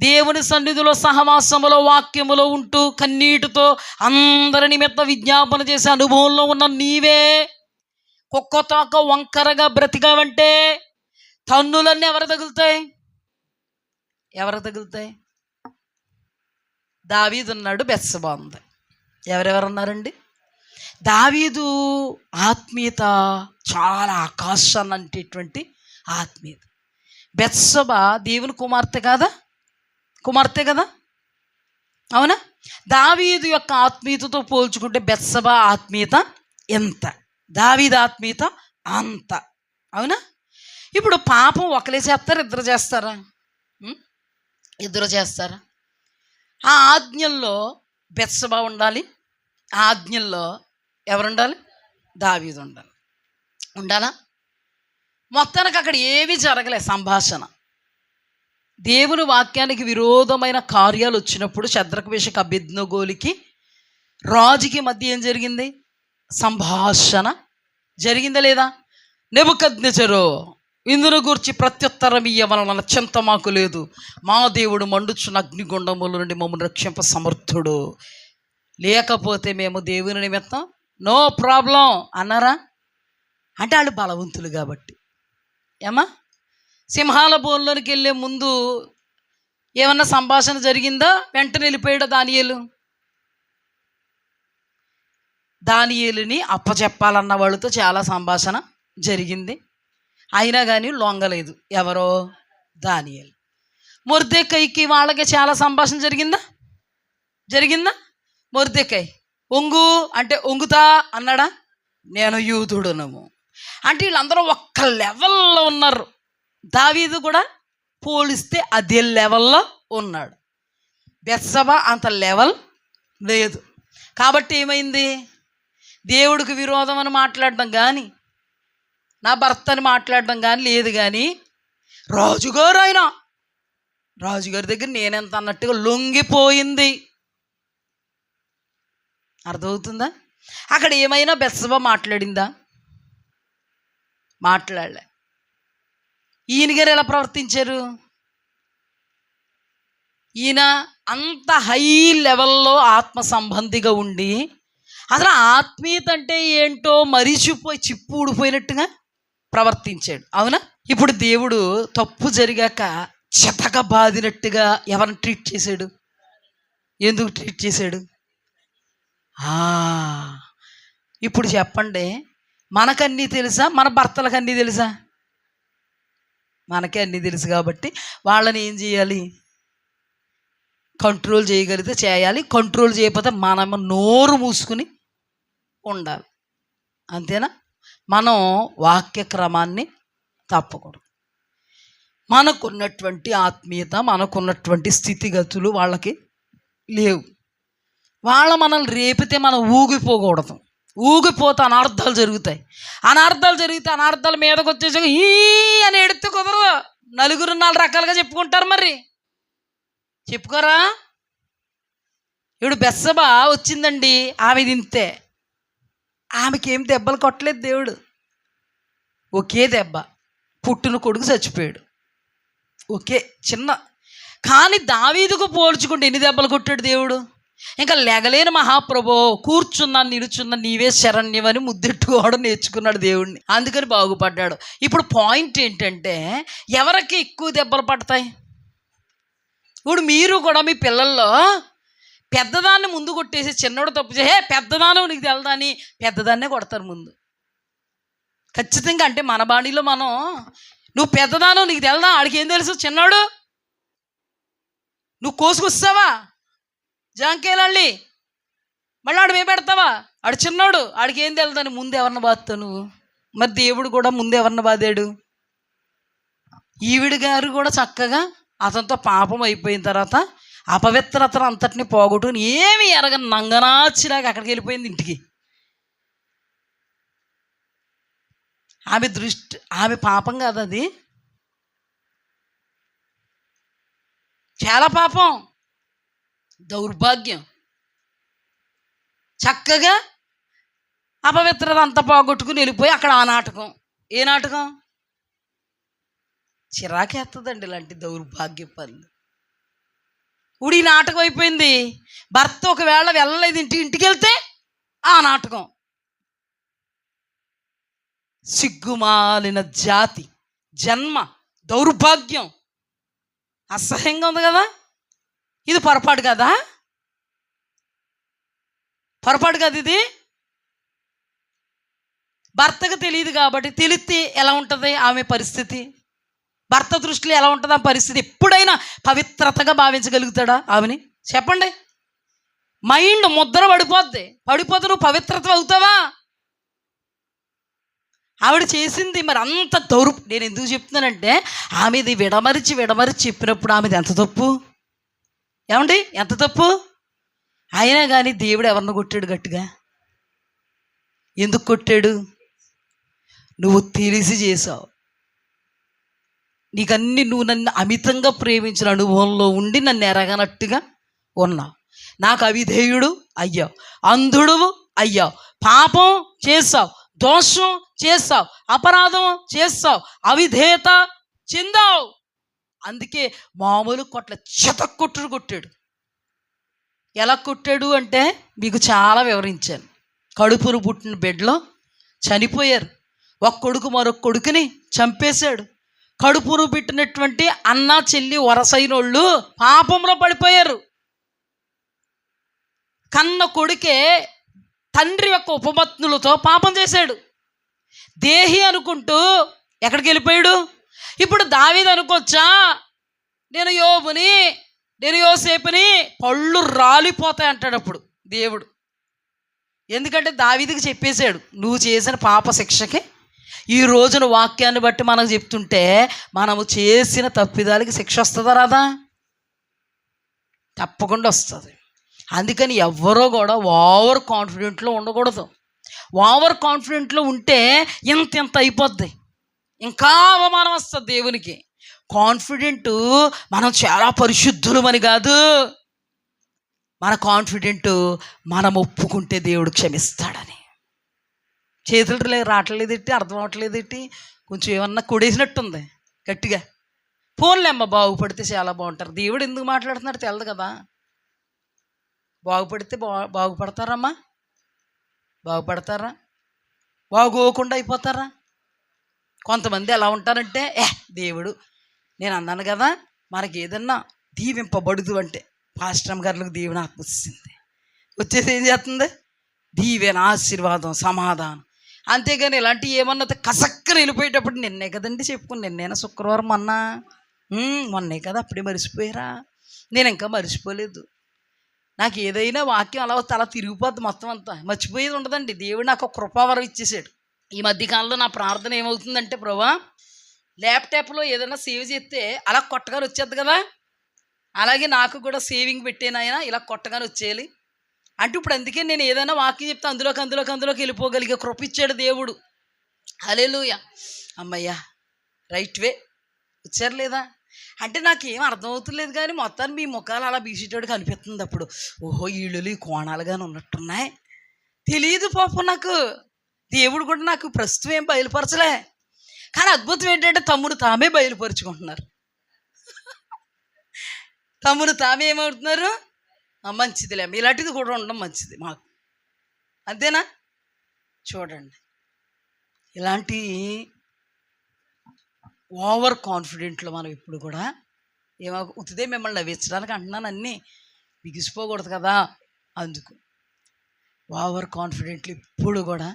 దేవుని సన్నిధిలో సహవాసములో వాక్యములో ఉంటూ కన్నీటితో అందరి నిమిత్తం విజ్ఞాపన చేసే అనుభవంలో ఉన్న నీవే కుక్కతోక వంకరగా బ్రతికావంటే తన్నులన్నీ ఎవరు తగులుతాయి? దావీదు ఉన్నాడు, బెత్షెబా ఉంది. ఎవరెవరున్నారండి? దావీదు ఆత్మీయత చాలా ఆకాశాన్ని అంటేటువంటి ఆత్మీయత. బెత్షెబా దేవుని కుమార్తె కదా, అవునా? దావీదు యొక్క ఆత్మీయతతో పోల్చుకుంటే బెత్షెబా ఆత్మీయత ఎంత, దావీదు ఆత్మీయత అంత, అవునా? ఇప్పుడు పాపం ఒకలే చేస్తారా, ఇద్దరు చేస్తారా? ఆ ఆజ్ఞల్లో బెత్షెబా ఉండాలి, ఆజ్ఞల్లో ఎవరుండాలి? దావీదు ఉండాలా? మొత్తానికి అక్కడ ఏమీ జరగలే సంభాషణ. దేవుని వాక్యానికి విరోధమైన కార్యాలు వచ్చినప్పుడు శద్రకు మేషకు అబేద్నెగోలకి రాజుకి మధ్య ఏం జరిగింది? సంభాషణ జరిగిందా లేదా? నెబుకద్నెజరో, ఇందును గూర్చి ప్రత్యుత్తరం ఇయ్యవలన చింత మాకు లేదు, మా దేవుడు మండుచున్న అగ్నిగుండముల నుండి మమ్మల్ని రక్షింప సమర్థుడు, లేకపోతే మేము దేవుని నిమిత్తం నో ప్రాబ్లం అన్నారా? అంటే వాళ్ళు బలవంతులు కాబట్టి. ఏమా సింహాల బోన్లోనికి వెళ్ళే ముందు ఏమన్నా సంభాషణ జరిగిందా? వెంటనే వెళ్ళిపోయాడు దానియేలుని అప్పచెప్పాలన్న వాళ్ళతో చాలా సంభాషణ జరిగింది. అయినా కానీ లొంగలేదు. ఎవరో? దానియేలు. మొర్దెకైకి వాళ్ళకి చాలా సంభాషణ జరిగిందా? మొర్దెకై ఒంగు అంటే ఒంగుతా అన్నాడా? నేను యూదుడునము అంటే వీళ్ళందరూ ఒక్క లెవెల్లో ఉన్నారు. దావీదు కూడా పోలిస్తే అదే లెవెల్లో ఉన్నాడు. బెత్షెబా అంత లెవెల్ లేదు. కాబట్టి ఏమైంది? దేవుడికి విరోధం అని మాట్లాడడం కానీ, నా భర్త అని మాట్లాడడం కానీ లేదు. కానీ రాజుగారి దగ్గర నేనెంత అన్నట్టుగా లొంగిపోయింది. అర్థమవుతుందా? అక్కడ ఏమైనా బెత్షెబా మాట్లాడిందా? మాట్లాడలే. ఈయన గారు ఎలా ప్రవర్తించారు? ఈయన అంత హై లెవెల్లో ఆత్మ సంబంధిగా ఉండి అసలు ఆత్మీయత అంటే ఏంటో మరిచిపోయి చిప్పు ఊడిపోయినట్టుగా ప్రవర్తించాడు. అవునా? ఇప్పుడు దేవుడు తప్పు జరిగాక చెతక బాదినట్టుగా ఎవరిని ట్రీట్ చేశాడు? ఎందుకు ట్రీట్ చేశాడు? ఇప్పుడు చెప్పండి, మనకన్నీ తెలుసా? మన భర్తలకు అన్నీ తెలుసా? మనకే అన్నీ తెలుసు కాబట్టి వాళ్ళని ఏం చేయాలి? కంట్రోల్ చేయగలిగితే చేయాలి. కంట్రోల్ చేయకపోతే మనం నోరు మూసుకుని ఉండాలి. అంతేనా? మనం వాక్య క్రమాన్ని తప్పకూడదు. మనకున్నటువంటి ఆత్మీయత, మనకున్నటువంటి స్థితిగతులు వాళ్ళకి లేవు. మనల్ని రేపితే మనం ఊగిపోకూడదు. ఊగిపోతే అనార్థాలు జరుగుతాయి. అనార్థాల మీదకి వచ్చేసాక ఈ అని ఎడితే కుదరదు. 4 రకాలుగా చెప్పుకుంటారు. మరి చెప్పుకోరా? ఇప్పుడు బెత్షెబా వచ్చిందండి, ఆమె తింతే, ఆమెకేం దెబ్బలు కొట్టలేదు దేవుడు. ఒకే దెబ్బ, పుట్టిన కొడుకు చచ్చిపోయాడు. ఒకే చిన్న. కానీ దావీదుకు పోల్చుకుంటే ఎన్ని దెబ్బలు కొట్టాడు దేవుడు? ఇంకా లెగలేని మహాప్రభో, కూర్చున్నాను నిలుచున్నా నీవే శరణ్యమని ముద్దెట్టుకోవడం నేర్చుకున్నాడు దేవుడిని. అందుకని బాగుపడ్డాడు. ఇప్పుడు పాయింట్ ఏంటంటే, ఎవరికి ఎక్కువ దెబ్బలు పడతాయి? ఇప్పుడు మీరు కూడా మీ పిల్లల్లో పెద్దదాన్ని ముందు కొట్టేసి చిన్నోడు తప్పు చేసే పెద్దదాను నీకు తెలదని పెద్దదాన్నే కొడతారు ముందు. ఖచ్చితంగా. అంటే మన బాడీలో మనం, నువ్వు పెద్దదాను నీకు తెలదా, ఆడికి ఏం తెలుసు? చిన్నోడు నువ్వు కోసుకొస్తావా జాంకేలాళ్ళి, మళ్ళీ ఆడు పెడతావా? ఆడు చిన్నోడు, ఆడికి ఏం తెలుదని ముందు ఎవరిని బాదుతావు నువ్వు? మరి దేవుడు కూడా ముందు ఎవరిని బాదాడు? ఈవిడ గారు కూడా చక్కగా అతనితో పాపం అయిపోయిన తర్వాత అపవిత్రతను అంతటిని పోగొట్టుకుని ఏమి ఎరగని నంగనాచిలాగా అక్కడికి వెళ్ళిపోయింది ఇంటికి. ఆమె పాపం కాదు, అది చాలా పాపం, దౌర్భాగ్యం. చక్కగా అపవిత్రత అంతా పోగొట్టుకుని వెళ్ళిపోయి అక్కడ ఆ నాటకం. ఏ నాటకం? చిరాకేస్తుందండి ఇలాంటి దౌర్భాగ్య పనులు. ఈ నాటకం అయిపోయింది. భర్త ఒకవేళ వెళ్ళలేదు, ఇంటికి వెళ్తే ఆ నాటకం. సిగ్గుమాలిన జాతి, జన్మ, దౌర్భాగ్యం, అసహ్యంగా ఉంది కదా. ఇది పొరపాటు కదా? ఇది భర్తకు తెలియదు కాబట్టి. తెలిస్తే ఎలా ఉంటుంది ఆమె పరిస్థితి? భర్త దృష్టిలో ఎలా ఉంటుంది ఆ పరిస్థితి? ఎప్పుడైనా పవిత్రతగా భావించగలుగుతాడా ఆమెని? చెప్పండి. మైండ్ ముద్ర పడిపోతే నువ్వు పవిత్రత అవుతావా? ఆవిడ చేసింది మరి అంత నేను ఎందుకు చెప్తున్నానంటే, ఆమెది విడమరిచి చెప్పినప్పుడు ఆమెది ఎంత తప్పు ఏమండి? ఎంత తప్పు? అయినా కానీ దేవుడు ఎవరిని కొట్టాడు గట్టిగా? ఎందుకు కొట్టాడు? నువ్వు తెలిసి చేసావు. నీకన్నీ నువ్వు నన్ను అమితంగా ప్రేమించిన అనుభవంలో ఉండి నన్ను ఎరగనట్టుగా ఉన్నావు. నాకు అవిధేయుడు అయ్యావు, అంధుడు అయ్యావు, పాపం చేస్తావు, దోషం చేస్తావు, అపరాధం చేస్తావు, అవిధేయత చెందావు. అందుకే మామూలు కొట్ల చెతక్కొట్టుడు కొట్టాడు. ఎలా కొట్టాడు అంటే మీకు చాలా వివరించాను. కడుపును పుట్టిన బిడ్డలో చనిపోయారు. ఒక కొడుకు మరొక కొడుకుని చంపేశాడు. కడుపును పెట్టినటువంటి అన్న చెల్లి వరసైనోళ్ళు పాపంలో పడిపోయారు. కన్న కొడుకే తండ్రి యొక్క ఉపపత్నులతో పాపం చేశాడు. దేహి అనుకుంటూ ఎక్కడికి వెళ్ళిపోయాడు? ఇప్పుడు దావీదు అనుకోవచ్చా, నేను యోబుని, నేను యోసేపుని, పళ్ళు రాలిపోతాయి అంటాడు అప్పుడు దేవుడు. ఎందుకంటే దావీదుకి చెప్పేశాడు, నువ్వు చేసిన పాప శిక్షకి ఈ రోజున వాక్యాన్ని బట్టి మనకు చెప్తుంటే మనము చేసిన తప్పిదాలకి శిక్ష వస్తుందా రాదా? తప్పకుండా వస్తుంది. అందుకని ఎవ్వరూ కూడా ఓవర్ కాన్ఫిడెంట్లో ఉండకూడదు. ఓవర్ కాన్ఫిడెంట్లో ఉంటే ఇంత అయిపోద్ది, ఇంకా అవమానం వస్తుంది దేవునికి. కాన్ఫిడెంట్ మనం చాలా పరిశుద్ధులమని కాదు, మన కాన్ఫిడెంట్ మనం ఒప్పుకుంటే దేవుడు క్షమిస్తాడని. చేతులు రావట్లేదేంటి, అర్థం అవ్వట్లేదేంటి, కొంచెం ఏమన్నా కొడేసినట్టుంది గట్టిగా. ఫోన్లే అమ్మ, బాగుపడితే చాలా బాగుంటారు. దేవుడు ఎందుకు మాట్లాడుతున్నాడు తెలదు కదా. బాగుపడితే బాగుపడతారమ్మా? బాగుపడతారా? బాగోకుండా అయిపోతారా? కొంతమంది ఎలా ఉంటారంటే, దేవుడు, నేను అన్నాను కదా మనకి ఏదన్నా దీవింపబడుదు అంటే పాస్టర్ గారులకు దీవెన ఆత్మ వచ్చింది, వచ్చేసి ఏం చేస్తుంది? దీవెన, ఆశీర్వాదం, సమాధానం. అంతేగాని ఇలాంటివి ఏమన్నా కసక్కన వెళ్ళిపోయేటప్పుడు నిన్నే కదండి చెప్పుకుని, నిన్నేనా శుక్రవారం మొన్నే కదా, అప్పుడే మర్చిపోయారా? నేను ఇంకా మర్చిపోలేదు. నాకు ఏదైనా వాక్యం అలా అలా తిరిగిపోద్ది, మొత్తం అంతా మర్చిపోయేది ఉండదండి. దేవుడు నాకు ఒక కృపావరం ఇచ్చేసాడు. ఈ మధ్యకాలంలో నా ప్రార్థన ఏమవుతుందంటే, ప్రభా ల్యాప్టాప్లో ఏదైనా సేవ్ చేస్తే అలా కొట్టగానే వచ్చేది కదా, అలాగే నాకు కూడా సేవింగ్ పెట్టేనాయన ఇలా కొట్టగానే వచ్చేయాలి అంటే. ఇప్పుడు అందుకే నేను ఏదైనా వాక్యం చెప్తే అందులోకి వెళ్ళిపోగలిగే కృప ఇచ్చాడు దేవుడు. హల్లెలూయా. అమ్మయ్యా, రైట్ వే వచ్చారు లేదా అంటే నాకేం అర్థమవుతులేదు, కానీ మొత్తాన్ని మీ ముఖాలు అలా బీసేటోడికి అనిపిస్తుంది. అప్పుడు ఓహో ఈళ్ళు ఈ కోణాలుగానే ఉన్నట్టున్నాయి. తెలియదు పాపం నాకు, దేవుడు కూడా నాకు ప్రస్తుతం ఏం బయలుపరచలే. కానీ అద్భుతం ఏంటంటే తమ్ముడు తామే బయలుపరుచుకుంటున్నారు. తమ్ముడు తామే ఏమవుతున్నారు? మంచిదిలే, ఇలాంటిది కూడా ఉండడం మంచిది మాకు, అంతేనా? చూడండి, ఇలాంటి ఓవర్ కాన్ఫిడెంట్లో మనం ఇప్పుడు కూడా ఉతిదే మిమ్మల్ని నవ్వించడానికి అంటున్నాను, అన్నీ బిగిసిపోకూడదు కదా. అందుకు ఓవర్ కాన్ఫిడెంట్లు ఇప్పుడు కూడా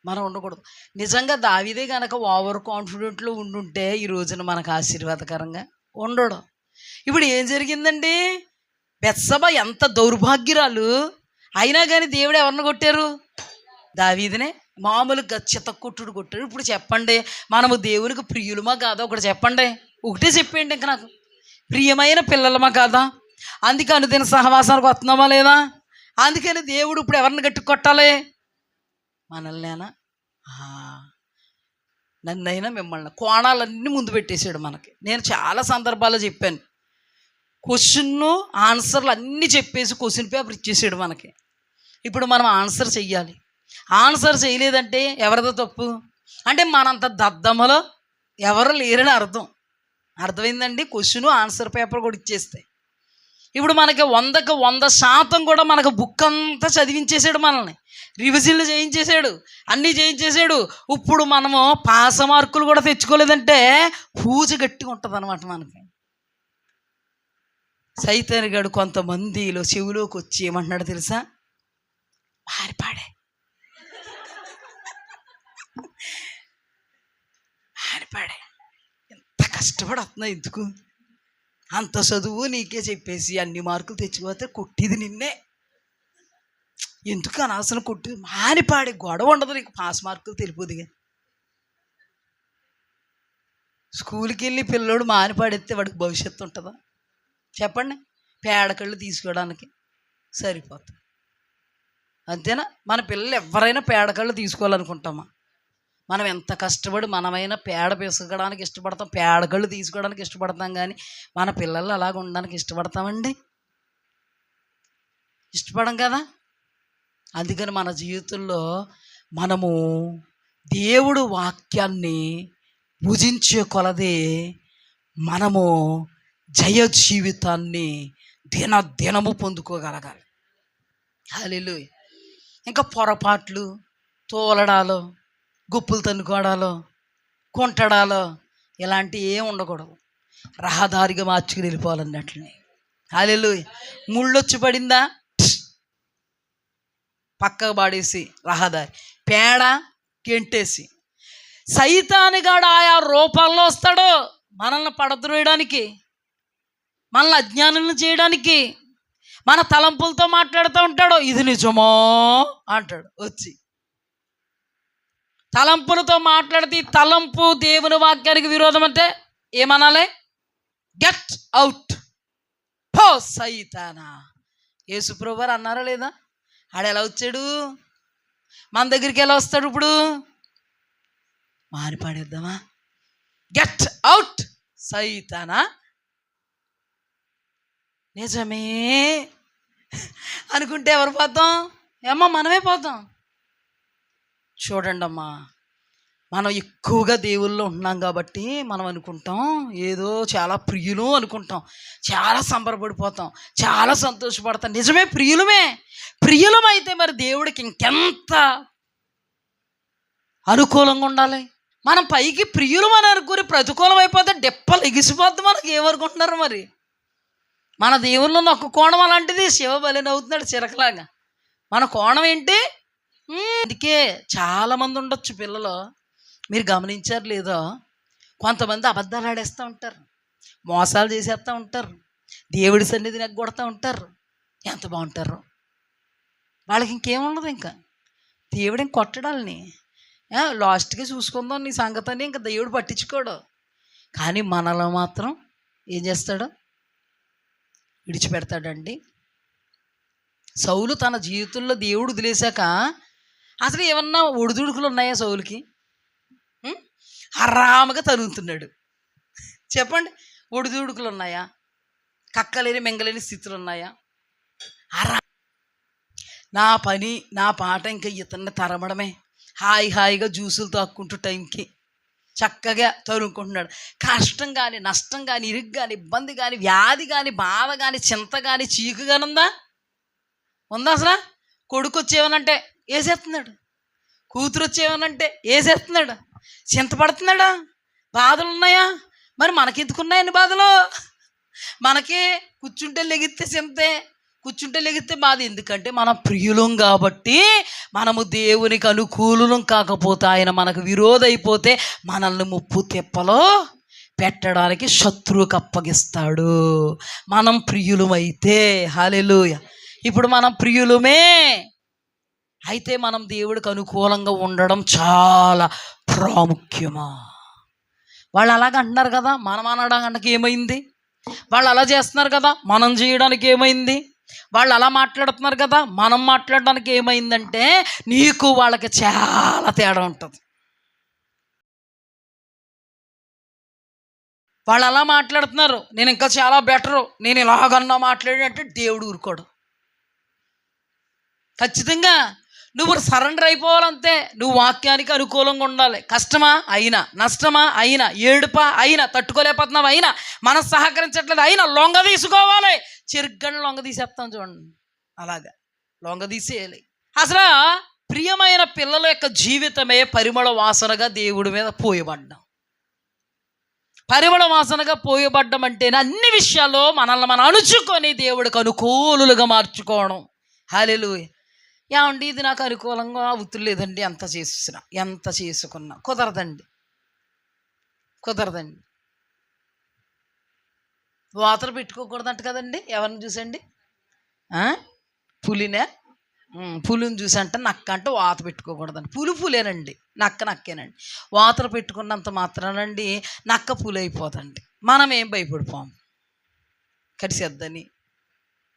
మనం ఉండకూడదు. నిజంగా దావీదే కనుక ఓవర్ కాన్ఫిడెంట్లో ఉండుంటే ఈ రోజున మనకు ఆశీర్వాదకరంగా ఉండడం. ఇప్పుడు ఏం జరిగిందండి? బెత్సెబా ఎంత దౌర్భాగ్యురాలు అయినా కానీ దేవుడు ఎవరిని కొట్టారు? దావీదునే. మామూలుగా చితక్కొట్టుడు కొట్టాడు. ఇప్పుడు చెప్పండి, మనము దేవునికి ప్రియులమా కాదా? ఒకటి చెప్పండి, ఒకటే చెప్పేయండి. ఇంకా నాకు ప్రియమైన పిల్లలమా కాదా? అందుకే అనుదిన సహవాసానికి వస్తున్నామా లేదా? అందుకని దేవుడు ఇప్పుడు ఎవరిని గట్టి కొట్టాలి? మనల్నేనా? నన్నైనా మిమ్మల్ని కోణాలన్నీ ముందు పెట్టేశాడు మనకి. నేను చాలా సందర్భాల్లో చెప్పాను, క్వశ్చన్ ఆన్సర్లు అన్నీ చెప్పేసి క్వశ్చన్ పేపర్ ఇచ్చేసాడు మనకి. ఇప్పుడు మనం ఆన్సర్ చెయ్యాలి. ఆన్సర్ చేయలేదంటే ఎవరిదో తప్పు అంటే మనంత దద్దమ్మలో ఎవరు లేరని అర్థమైందండి. క్వశ్చన్ ఆన్సర్ పేపర్ కూడా ఇచ్చేస్తే ఇప్పుడు మనకి 100కి 100% కూడా మనకు బుక్ అంతా చదివించేసాడు, మనల్ని రివిజన్లు చేయించేసాడు, అన్నీ చేయించేసాడు. ఇప్పుడు మనము పాస మార్కులు కూడా తెచ్చుకోలేదంటే పూజ గట్టిగా ఉంటుంది అనమాట మనకి. సైతాన్ గాడు కొంతమందిలో చెవులోకి వచ్చి ఏమంటున్నాడు తెలుసా? మారిపాడే ఎంత కష్టపడి వస్తున్నావు, ఎందుకు అంత చదువు నీకే చెప్పేసి అన్ని మార్కులు తెచ్చిపోతే కొట్టిది నిన్నే, ఎందుకు అనవసరం కొట్టిది? మారిపాడే గొడవ ఉండదు నీకు, పాస్ మార్కులు తెలిపోదుగా. స్కూల్కి వెళ్ళి పిల్లోడు మానిపాడెత్తే వాడికి భవిష్యత్తు ఉంటుందా చెప్పండి? పేడకళ్ళు తీసుకోవడానికి సరిపోతుంది, అంతేనా? మన పిల్లలు ఎవరైనా పేడకళ్ళు తీసుకోవాలనుకుంటామా? మనం ఎంత కష్టపడి మనమైనా పేడ పిసకడానికి ఇష్టపడతాం, పేడగళ్ళు తీసుకోవడానికి ఇష్టపడతాం, కానీ మన పిల్లలు అలాగ ఉండడానికి ఇష్టపడతామండి? ఇష్టపడం కదా. అందుకని మన జీవితంలో మనము దేవుడు వాక్యాన్ని భుజించే కొలది మనము జయ జీవితాన్ని దినము పొందుకోగలగాలి. హల్లెలూయా. ఇంకా పొరపాట్లు, తోలడాలు, గుప్పులు తన్నుకోవడాలు, కొంటడాలు ఇలాంటివి ఏం ఉండకూడదు. రహదారిగా మార్చుకుని వెళ్ళిపోవాలన్నట్లని. హల్లెలూయా. ముళ్ళొచ్చి పడిందా పక్కకు పాడేసి రహదారి, పేడ గెంటేసి. సైతానుగాడు ఆయా రూపాల్లో వస్తాడు మనల్ని పడద్రోయడానికి, మనల్ని అజ్ఞానులను చేయడానికి. మన తలంపులతో మాట్లాడుతూ ఉంటాడు, ఇది నిజమో అంటాడు వచ్చి. తలంపులతో మాట్లాడితే తలంపు దేవుని వాక్యానికి విరోధం అంటే ఏమనాలి? గెట్ అవుట్, పో సైతానా. యేసుప్రభు వారు అన్నారా లేదా? ఆడు ఎలా వచ్చాడు? మన దగ్గరికి ఎలా వస్తాడు? ఇప్పుడు మారి పాడేద్దామా? Get out సైతానా. నిజమే అనుకుంటే ఎవరు పోతాం? ఏమ్మా మనమే పోతాం. చూడండి అమ్మా, మనం ఎక్కువగా దేవుల్లో ఉంటున్నాం కాబట్టి మనం అనుకుంటాం ఏదో చాలా ప్రియులు అనుకుంటాం, చాలా సంబరపడిపోతాం, చాలా సంతోషపడతాం. నిజమే, ప్రియులమైతే మరి దేవుడికి ఇంకెంత అనుకూలంగా ఉండాలి. మనం పైకి ప్రియులం అని అనుకుని ప్రతికూలం అయిపోతే డెప్పలు ఎగిసిపోద్ది. మనకి ఏమనుకుంటున్నారు మరి? మన దేవుల్లో ఒక కోణం అలాంటిది. శివ బలి నవ్వుతున్నాడు చిరకలాగా. మన కోణం ఏంటి? అందుకే చాలామంది ఉండొచ్చు పిల్లలు, మీరు గమనించారు లేదో, కొంతమంది అబద్ధాలు ఆడేస్తూ ఉంటారు, మోసాలు చేసేస్తూ ఉంటారు, దేవుడి సన్నిధిని ఎగ్గొడతా ఉంటారు. ఎంత బాగుంటారు వాళ్ళకి. ఇంకేముండదు, ఇంకా దేవుడు ఇంక కొట్టడాలని లాస్ట్గా చూసుకుందాం నీ సంగతిని, ఇంకా దేవుడు పట్టించుకోడు. కానీ మనలో మాత్రం ఏం చేస్తాడు? విడిచిపెడతాడండి. సౌలు తన జీవితంలో దేవుడు వదిలేశాక అసలు ఏమన్నా ఒడిదుడుకులు ఉన్నాయా సౌలుకి? ఆరాముగా తరుగుతున్నాడు. చెప్పండి, ఒడిదుడుకులు ఉన్నాయా? కక్కలేని మెంగలేని స్థితులు ఉన్నాయా? నా పని నా పాట ఇంకా ఇతన్ని తరమడమే. హాయిగా జ్యూసులు తాక్కుంటూ టైంకి చక్కగా తరుముకుంటున్నాడు. కష్టం కానీ, నష్టం కానీ, ఇరుగు కానీ, ఇబ్బంది కానీ, వ్యాధి కానీ, బాధ కానీ, చింత కానీ, చీకు కానీ ఉందా? అసలు కొడుకు వచ్చేవనంటే వేసేస్తున్నాడు, కూతురు వచ్చేవనంటే వేసేస్తున్నాడు, చింతపడుతున్నాడా? బాధలు ఉన్నాయా? మరి మనకెందుకున్నాయండి బాధలు? మనకి కూర్చుంటే లెగిస్తే చింతే, కూర్చుంటే లెగిస్తే బాధ. ఎందుకంటే మనం ప్రియులం కాబట్టి. మనము దేవునికి అనుకూలం కాకపోతే, ఆయన మనకు విరోధైపోతే మనల్ని ముప్పు తెప్పలో పెట్టడానికి శత్రువుకి అప్పగిస్తాడు. మనం ప్రియులమైతే. హల్లెలూయా. ఇప్పుడు మనం ప్రియులమే అయితే మనం దేవుడికి అనుకూలంగా ఉండడం చాలా ప్రాముఖ్యమా. వాళ్ళు అలాగ అంటున్నారు కదా, మనం అనడానికి ఏమైంది? వాళ్ళు అలా చేస్తున్నారు కదా, మనం చేయడానికి ఏమైంది? వాళ్ళు అలా మాట్లాడుతున్నారు కదా, మనం మాట్లాడడానికి ఏమైందంటే నీకు వాళ్ళకి చాలా తేడా ఉంటుంది. వాళ్ళు అలా మాట్లాడుతున్నారు, నేను ఇంకా చాలా బెటరు, నేను ఇలాగన్నా మాట్లాడినట్టు దేవుడు ఊరుకోడు. ఖచ్చితంగా నువ్వు సరెండర్ అయిపోవాలంతే. నువ్వు వాక్యానికి అనుకూలంగా ఉండాలి. కష్టమా అయినా, నష్టమా అయినా, ఏడుపా అయినా, తట్టుకోలేకపోతున్నావు అయినా, మనసు సహకరించట్లేదు అయినా లొంగ తీసుకోవాలి. చెరుగ్గని లొంగ తీసేస్తాం చూడండి, అలాగా లొంగ తీసేయాలి. అసలు ప్రియమైన పిల్లల యొక్క జీవితమే పరిమళ వాసనగా దేవుడి మీద పోయబడ్డాం. పరిమళ వాసనగా పోయబడ్డం అంటేనే అన్ని విషయాల్లో మనల్ని మనం అణుచుకొని దేవుడికి అనుకూలులుగా మార్చుకోవడం. హల్లెలూయా. ఏమండి ఇది నాకు అనుకూలంగా అవుతులేదండి, ఎంత చేసుకున్నా కుదరదండి. వాతలు పెట్టుకోకూడదంట కదండి. ఎవరిని చూసండి? పులిని చూసి అంటే నక్క అంటే వాత పెట్టుకోకూడదండి. పులేనండి, నక్కేనండి. వాతలు పెట్టుకున్నంత మాత్రానండి నక్క పులి అయిపోదండి. మనం ఏం భయపడిపోం కరిసేద్దని.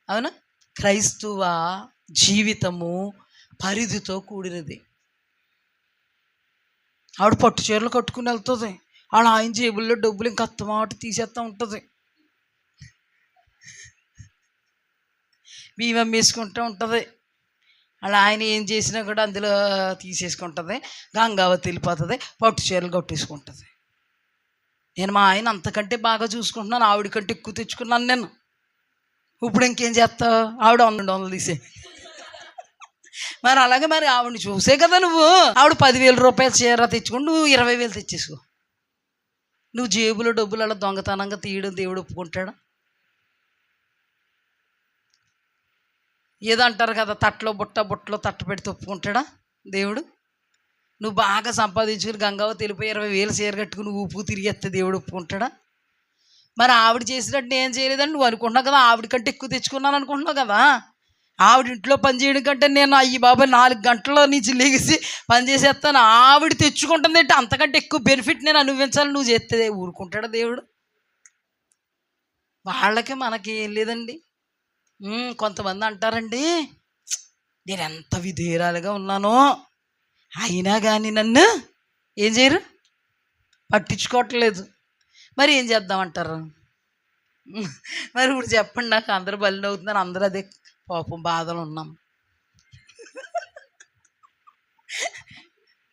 అవునా? క్రైస్తవ జీవితము పరిధితో కూడినది. ఆవిడ పట్టు చీరలు కట్టుకుని వెళ్తుంది. ఆవిడ ఆయన జేబుల్లో డబ్బులు ఇంకా అత్తమాట తీసేస్తూ ఉంటుంది. బియ్యం వేసుకుంటూ ఉంటుంది. అలా ఆయన ఏం చేసినా కూడా అందులో తీసేసుకుంటుంది. గంగావతి వెళ్ళిపోతుంది, పట్టు చీరలు కట్టేసుకుంటుంది. నేను మా ఆయన అంతకంటే బాగా చూసుకుంటున్నాను, ఆవిడ కంటే ఎక్కువ తెచ్చుకున్నాను నేను. ఇప్పుడు ఇంకేం చేస్తావు? ఆవిడ 100 తీసే. మరి అలాగే మరి ఆవిడని చూసే కదా నువ్వు. ఆవిడ 10,000 రూపాయల చీర తెచ్చుకుని నువ్వు 20,000 తెచ్చేసుకో. నువ్వు జేబులో డబ్బులు అలా దొంగతనంగా తీయడం దేవుడు ఒప్పుకుంటాడా? ఏదో అంటారు కదా, బుట్టలో తట్ట పెడితే ఒప్పుకుంటాడా దేవుడు? నువ్వు బాగా సంపాదించుకుని గంగావతి వెళ్ళిపోయి 20,000 చీర కట్టుకుని ఊపు తిరిగేస్తే దేవుడు ఒప్పుకుంటాడా? మరి ఆవిడ చేసినట్టు నేను చేయలేదని నువ్వు అనుకుంటున్నావు కదా. ఆవిడ కంటే ఎక్కువ తెచ్చుకున్నాను అనుకుంటున్నావు కదా. ఆవిడ ఇంట్లో పని చేయడం కంటే నేను అయ్యి బాబాయ్ 4 గంటల నుంచి లెగిసి పని చేసేస్తాను, ఆవిడ తెచ్చుకుంటుంది అంటే అంతకంటే ఎక్కువ బెనిఫిట్ నేను అనుభవించాలి, నువ్వు చేస్తే ఊరుకుంటాడా దేవుడు? వాళ్ళకి మనకి ఏం లేదండి. కొంతమంది అంటారండి, నేను ఎంత విధేయురాలుగా ఉన్నానో అయినా కానీ నన్ను ఏం చేయరు, పట్టించుకోవట్లేదు. మరి ఏం చేద్దామంటారు? మరి ఇప్పుడు చెప్పండి, నాకు అందరూ బలి అవుతున్నారు, అందరూ అదే పాపం బాధలు ఉన్నాం.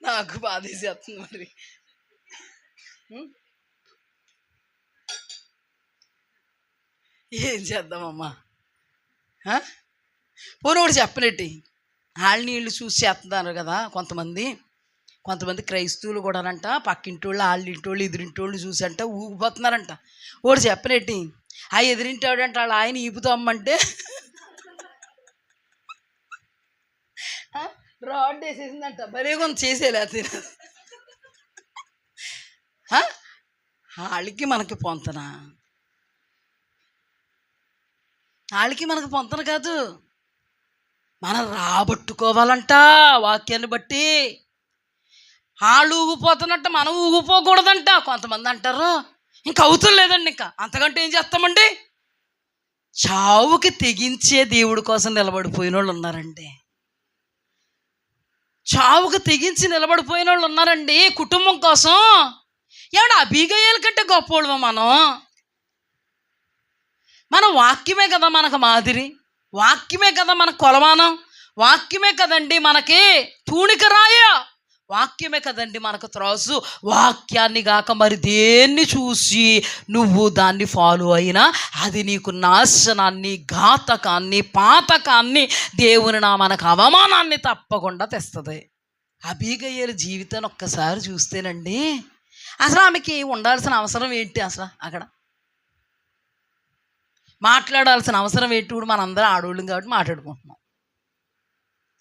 నాకు బాధ వేసేస్తుంది. మరి ఏం చేద్దామమ్మా? పోనీ ఒకటి చెప్పలేటి, వాళ్ళని వీళ్ళు చూసి చేస్తున్నారు కదా కొంతమంది క్రైస్తవులు కూడానంట పక్కింటోళ్ళు వాళ్ళింటోళ్ళు ఎదురింటోళ్ళు చూసి అంట ఊగిపోతున్నారంట. ఒకటి చెప్పలేటి, ఆ ఎదురింటాడంట వాళ్ళ ఆయన ఈపుతామంటే రాడ్ వేసేసిందంట. భలే కొంత చేసేలే. వాళ్ళకి మనకి పొంతన, వాళ్ళకి మనకు పొంతన కాదు, మనం రాబట్టుకోవాలంట వాక్యాన్ని బట్టి. వాళ్ళు ఊగిపోతున్నట్టు మనం ఊగిపోకూడదంట. కొంతమంది అంటారు ఇంకా అవుతుంది లేదండి, ఇంకా అంతకంటే ఏం చేస్తామండి. చావుకి తెగించే దేవుడి కోసం నిలబడిపోయిన వాళ్ళు ఉన్నారండి. చావుకి తెగించి నిలబడిపోయిన వాళ్ళు ఉన్నారండి కుటుంబం కోసం. ఏమన్నా అబీగయల కంటే గొప్పవాళ్ళమా మనం వాక్యమే కదా మనకు మాదిరి, వాక్యమే కదా మన కొలమానం, వాక్యమే కదండి మనకి తూణిక రాయ, వాక్యమే కదండి మనకు త్రాసు. వాక్యాన్ని గాక మరి దేన్ని చూసి నువ్వు దాన్ని ఫాలో అయినా అది నీకు నాశనాన్ని, ఘాతకాన్ని, పాతకాన్ని, దేవుని మనకు అవమానాన్ని తప్పకుండా తెస్తుంది. అబీగయల జీవితాన్ని ఒక్కసారి చూస్తేనండి అసలు ఆమెకి ఉండాల్సిన అవసరం ఏంటి? అసలు అక్కడ మాట్లాడాల్సిన అవసరం ఏంటి? కూడా మనందరం ఆడవాళ్ళం కాబట్టి మాట్లాడుకుంటున్నాం.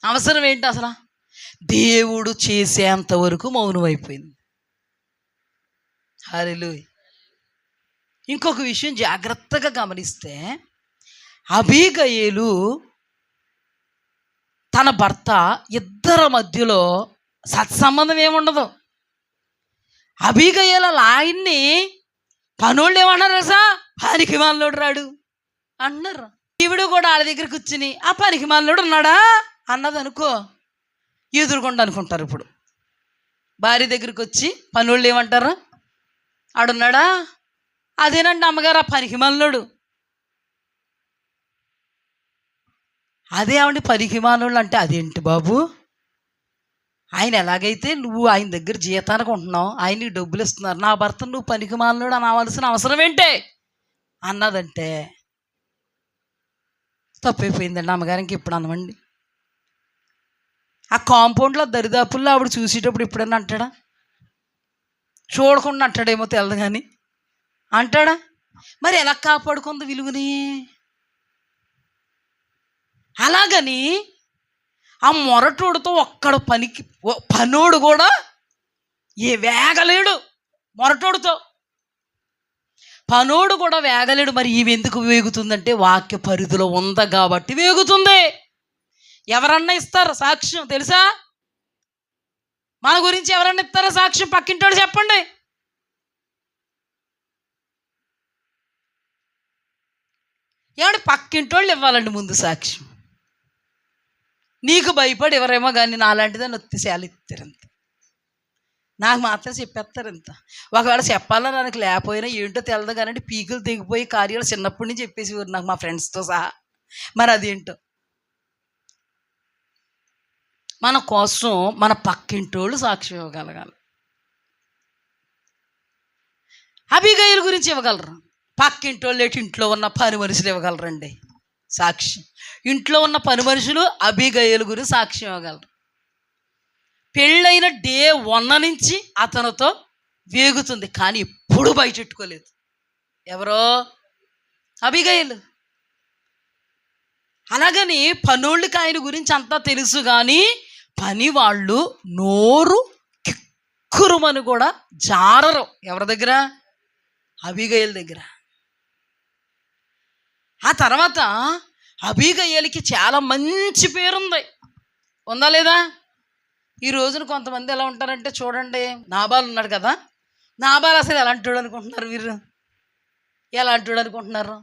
అవసరం ఏంటి అసలు? దేవుడు చేసేంత వరకు మౌనం అయిపోయింది. హల్లెలూయా. ఇంకొక విషయం జాగ్రత్తగా గమనిస్తే, అబీగయలు తన భర్త ఇద్దరి మధ్యలో సత్సంబంధం ఏముండదు. అబీగయల ఆయన్ని పనోళ్ళు ఏమన్నారు తెలుసా? పనికి మాలోడు రాడు అన్నారు. ఈవిడ కూడా వాళ్ళ దగ్గర కూర్చుని ఆ పనికి మాలోడు ఉన్నాడా అన్నది అనుకో, ఎదురుకుండా అనుకుంటారు. ఇప్పుడు భార్య దగ్గరికి వచ్చి పనోళ్ళు ఏమంటారు? ఆడున్నాడా? అదేనండి అమ్మగారు, ఆ పనికి మాలోడు. అదే ఆవిడ పనికి మాలోళ్ళు అంటే అదేంటి బాబు, ఆయన ఎలాగైతే నువ్వు ఆయన దగ్గర జీతానికి ఉంటున్నావు, ఆయనకి డబ్బులు ఇస్తున్నారు, నా భర్త నువ్వు పనికి మాలోడు అనవలసిన అవసరం ఏంటే అన్నదంటే తప్పైపోయిందండి అమ్మగారికి. ఇప్పుడు అనమండి. ఆ కాంపౌండ్లో దరిదాపుల్లో ఆవిడ చూసేటప్పుడు ఎప్పుడైనా అంటాడా? చూడకుండా అంటాడేమో తెలదు కానీ అంటాడా? మరి ఎలా కాపాడుకుంది విలువని? అలాగని ఆ మొరటోడుతో ఒక్కడ పనోడు కూడా వేగలేడు. మొరటోడుతో పనోడు కూడా వేగలేడు. మరి ఇవి ఎందుకు వేగుతుందంటే వాక్య పరిధిలో ఉంది కాబట్టి వేగుతుంది. ఎవరన్నా ఇస్తారు సాక్ష్యం తెలుసా? మన గురించి ఎవరన్నా ఇస్తారా సాక్ష్యం? పక్కింటోడు చెప్పండి. ఏమంటే పక్కింటోళ్ళు ఇవ్వాలండి ముందు సాక్ష్యం. నీకు భయపడి ఎవరేమో కానీ నాలాంటిదని ఒత్తిశాలు ఇస్తారంత. నాకు మాత్రం చెప్పేస్తారు ఇంత. ఒకవేళ చెప్పాలని నాకు లేకపోయినా ఏంటో తెలదు కానీ పీకులు తెగిపోయి కార్యాలు చిన్నప్పటి నుంచి చెప్పేసేవారు నాకు, మా ఫ్రెండ్స్తో సహా. మరి అదేంటో మన కోసం మన పక్కింటోళ్ళు సాక్ష్యం ఇవ్వగలగాలి. అబీగయీలు గురించి ఇవ్వగలరు, పక్కింటోళ్ళు ఇంట్లో ఉన్న పని మనుషులు ఇవ్వగలరండి సాక్ష్యం. ఇంట్లో ఉన్న పని మనుషులు అబీగయీలు గురించి సాక్ష్యం ఇవ్వగలరు. పెళ్ళైన డే 1 నుంచి అతనితో వేగుతుంది కానీ ఎప్పుడు బయటెట్టుకోలేదు. ఎవరో అబీగయీలు. అలాగని పనోళ్ళకి ఆయన గురించి అంతా తెలుసు కానీ పని వాళ్ళు నోరు కిక్కురుమని కూడా జారరు. ఎవరి దగ్గర? అబీగయీలు దగ్గర. ఆ తర్వాత అబీగయీలకి చాలా మంచి పేరుంది, ఉందా లేదా? ఈ రోజున కొంతమంది ఎలా ఉంటారంటే చూడండి, నాబాలు ఉన్నాడు కదా, నాబాలు అసలు ఎలాంటి అనుకుంటున్నారు వీరు? ఎలాంటి అనుకుంటున్నారు?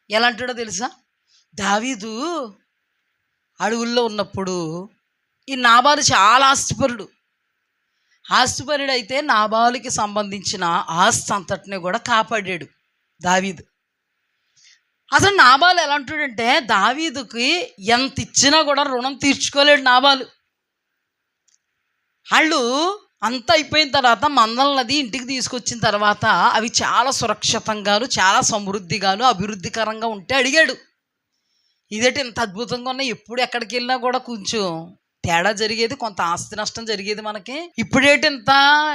ఎలాంటిడో తెలుసా? దావీదు అడవుల్లో ఉన్నప్పుడు ఈ నాబాలు చాలా ఆస్తిపరుడు. ఆస్తిపరుడు అయితే నాబాలుకి సంబంధించిన ఆస్తి అంతటిని కూడా కాపాడాడు దావీదు. అసలు నాబాలు ఎలాంటిడంటే దావీదుకి ఎంత ఇచ్చినా కూడా రుణం తీర్చుకోలేడు నాబాలు. వాళ్ళు అంతా అయిపోయిన తర్వాత మందలనది ఇంటికి తీసుకొచ్చిన తర్వాత అవి చాలా సురక్షితంగాను చాలా సమృద్ధిగాను అభివృద్ధికరంగా ఉంటే అడిగాడు. ఇదేంటి ఇంత అద్భుతంగా ఉన్నాయి, ఎప్పుడు ఎక్కడికి వెళ్ళినా కూడా కొంచెం తేడా జరిగేది, కొంత ఆస్తి నష్టం జరిగేది మనకి. ఇప్పుడేంటి ఇంత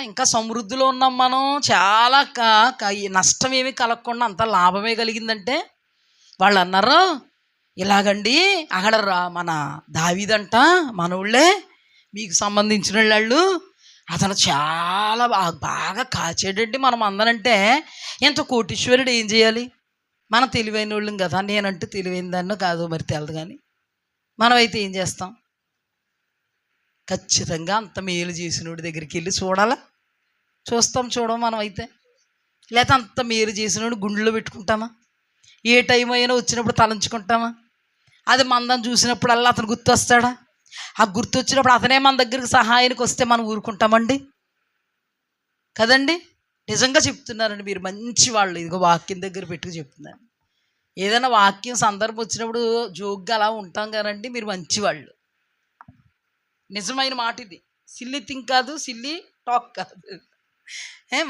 ఇంకా సమృద్ధిలో ఉన్నాం మనం, చాలా నష్టం ఏమీ కలగకుండా అంత లాభమే కలిగిందంటే వాళ్ళు అన్నారు, ఇలాగండి అక్కడ మన దావీదంట మనోళ్ళే మీకు సంబంధించిన వాళ్ళు, అతను చాలా బాగా కాచాడండి మనం అందరంటే. ఎంత కోటీశ్వరుడు ఏం చేయాలి? మనం తెలివైన వాళ్ళం కదా, నేనంటే తెలివైన దాన్నో కాదో మరి తెలదు కానీ మనమైతే ఏం చేస్తాం? ఖచ్చితంగా అంత మేలు చేసినోడి దగ్గరికి వెళ్ళి చూడాలా? చూడం మనం అయితే. లేకపోతే అంత మేలు చేసినోడు గుండెలో పెట్టుకుంటామా? ఏ టైం అయినా వచ్చినప్పుడు తలంచుకుంటామా? అది మందని చూసినప్పుడల్లా అతను గుర్తు వస్తాడా? ఆ గుర్తు వచ్చినప్పుడు అతనే మన దగ్గరికి సహాయానికి వస్తే మనం ఊరుకుంటామండి కదండి? నిజంగా చెప్తున్నారండి, మీరు మంచి వాళ్ళు. ఇదిగో వాక్యం దగ్గర పెట్టుకు చెప్తున్నారు. ఏదైనా వాక్యం సందర్భం వచ్చినప్పుడు జోక్గా అలా ఉంటాం కానండి, మీరు మంచివాళ్ళు. నిజమైన మాట ఇది, సిల్లీ థింక్ కాదు, సిల్లీ టాక్ కాదు.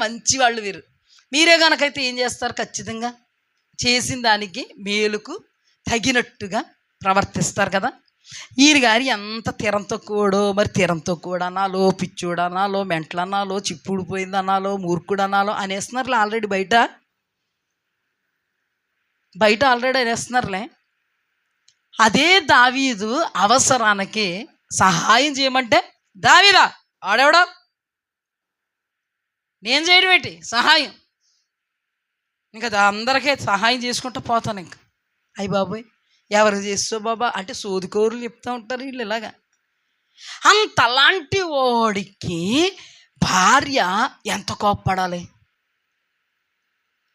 మంచివాళ్ళు మీరు. మీరే కనుకైతే ఏం చేస్తారు? ఖచ్చితంగా చేసిన దానికి మేలుకు తగినట్టుగా ప్రవర్తిస్తారు కదా. ఈయన గారి ఎంత తీరంతో కూడో, మరి తీరంతో కూడా అనాలో, పిచ్చోడు అనాలో, మెంటలు అనాలో, చిప్పుడిపోయింది అనాలో, మూర్ఖుడు అనాలో అనేస్తున్నారులే ఆల్రెడీ. బయట ఆల్రెడీ అనేస్తున్నారులే. అదే దావీదు అవసరానికి సహాయం చేయమంటే, దావీదా ఆడేవడా నేను చేయడం ఏంటి సహాయం? ఇంకా అందరికీ సహాయం చేసుకుంటూ పోతాను. ఇంకా అయ్యి బాబోయ్ ఎవరు చేస్తావు బాబా అంటే సోదికోరులు చెప్తూ ఉంటారు వీళ్ళు ఇలాగా. అంతలాంటి వాడికి భార్య ఎంత కోప్పడాలి?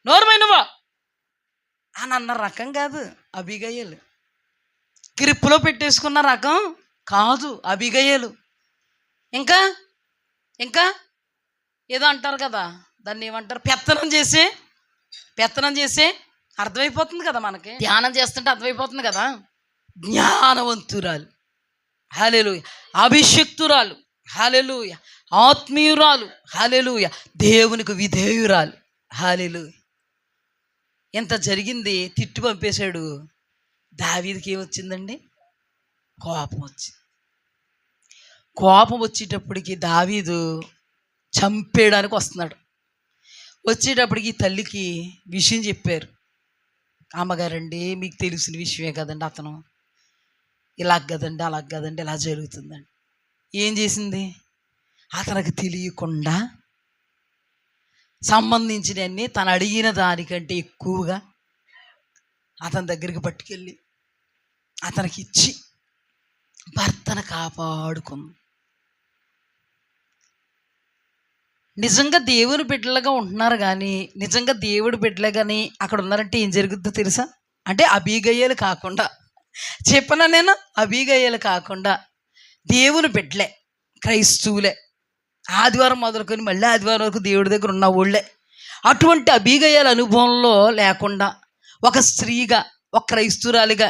నోరుమైనవా అని అన్న రకం కాదు అబీగయీలు. క్రిప్పులో పెట్టేసుకున్న రకం కాదు అబీగయీలు. ఇంకా ఇంకా ఏదో అంటారు కదా, దాన్ని ఏమంటారు? పెత్తనం చేసే అర్థమైపోతుంది కదా మనకి, ధ్యానం చేస్తుంటే అర్థమైపోతుంది కదా. జ్ఞానవంతురాలు, హల్లెలూయ. అభిషక్తురాలు, హల్లెలూయ. ఆత్మీయురాలు, హల్లెలూయ. దేవునికి విధేయురాలు, హల్లెలూయ. ఎంత జరిగింది, తిట్టు పంపేశాడు. దావీదుకి ఏమొచ్చిందండి? కోపం వచ్చింది. కోపం వచ్చేటప్పటికి దావీదు చంపేయడానికి వస్తున్నాడు. వచ్చేటప్పటికి తల్లికి విషయం చెప్పారు. అమ్మగారండి మీకు తెలిసిన విషయమే కదండి, అతను ఇలాగ కదండి అలాగ కదండి ఇలా జరుగుతుందండి. ఏం చేసింది? అతనికి తెలియకుండా సంబంధించినవన్నీ తను అడిగిన దానికంటే ఎక్కువగా అతని దగ్గరికి పట్టుకెళ్ళి అతనికి ఇచ్చి భర్తను కాపాడుకుంది. నిజంగా దేవుని బిడ్డలుగా ఉంటున్నారు కానీ, నిజంగా దేవుడి బిడ్డలే కానీ అక్కడ ఉన్నారంటే ఏం జరుగుతుందో తెలుసా? అంటే అబీగయీలు కాకుండా, చెప్పనా నేను, అబీగయీలు కాకుండా దేవుని బిడ్డలే, క్రైస్తవులే, ఆదివారం మొదలుకొని మళ్ళీ ఆదివారం వరకు దేవుడి దగ్గర ఉన్న ఊళ్ళే. అటువంటి అబీగయల అనుభవంలో లేకుండా ఒక స్త్రీగా, ఒక క్రైస్తురాలిగా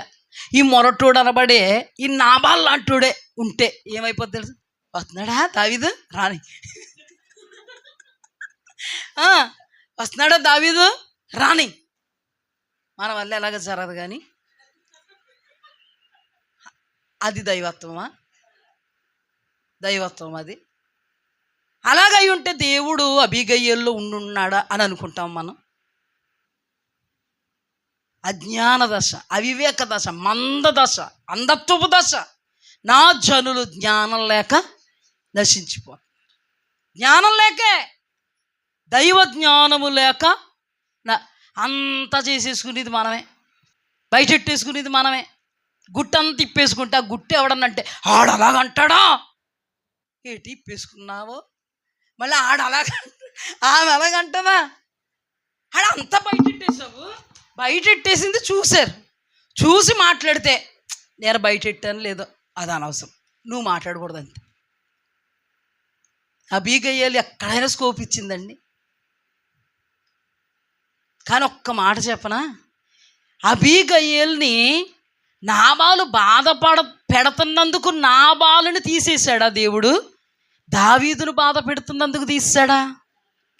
ఈ మొరటోడు అనబడే ఈ నాబాల్ లాంటోడే ఉంటే ఏమైపోద్ది తెలుసు? వస్తున్నాడా దావీదు రాని, వస్తున్నాడా దావీదు రాని. మన వల్ల ఎలాగ జరగదు. కానీ అది దైవత్వమా? దైవత్వం అది. అలాగై ఉంటే దేవుడు అబీగయల్లో ఉండున్నాడా అని అనుకుంటాం మనం. అజ్ఞాన దశ, అవివేక దశ, మంద దశ, అంధత్వపు దశ. నా జనులు జ్ఞానం లేక నశించిపోతారు. జ్ఞానం లేకే, దైవ జ్ఞానము లేక అంతా చేసేసుకునేది మనమే, బయటెట్టేసుకునేది మనమే. గుట్టంతా తిప్పేసుకుంటే ఆ గుట్టు ఎవడన్నంటే ఆడలాగంటాడా ఏంటి ఇప్పేసుకున్నావో, మళ్ళీ ఆమె అలాగంటదా? అంతా బయటెట్టేసావు. బయటెట్టేసింది చూశారు, చూసి మాట్లాడితే నేను బయటెట్టాను లేదో అది అనవసరం, నువ్వు మాట్లాడకూడదు అంతే. అబీగయలు ఎక్కడైనా స్కోప్ ఇచ్చిందండి. కానీ ఒక్క మాట చెప్పనా, అబీగయల్ని నాబాలు పెడుతున్నందుకు నాబాలుని తీసేశాడా దేవుడు? దావీదును బాధ పెడుతున్నందుకు తీసాడా?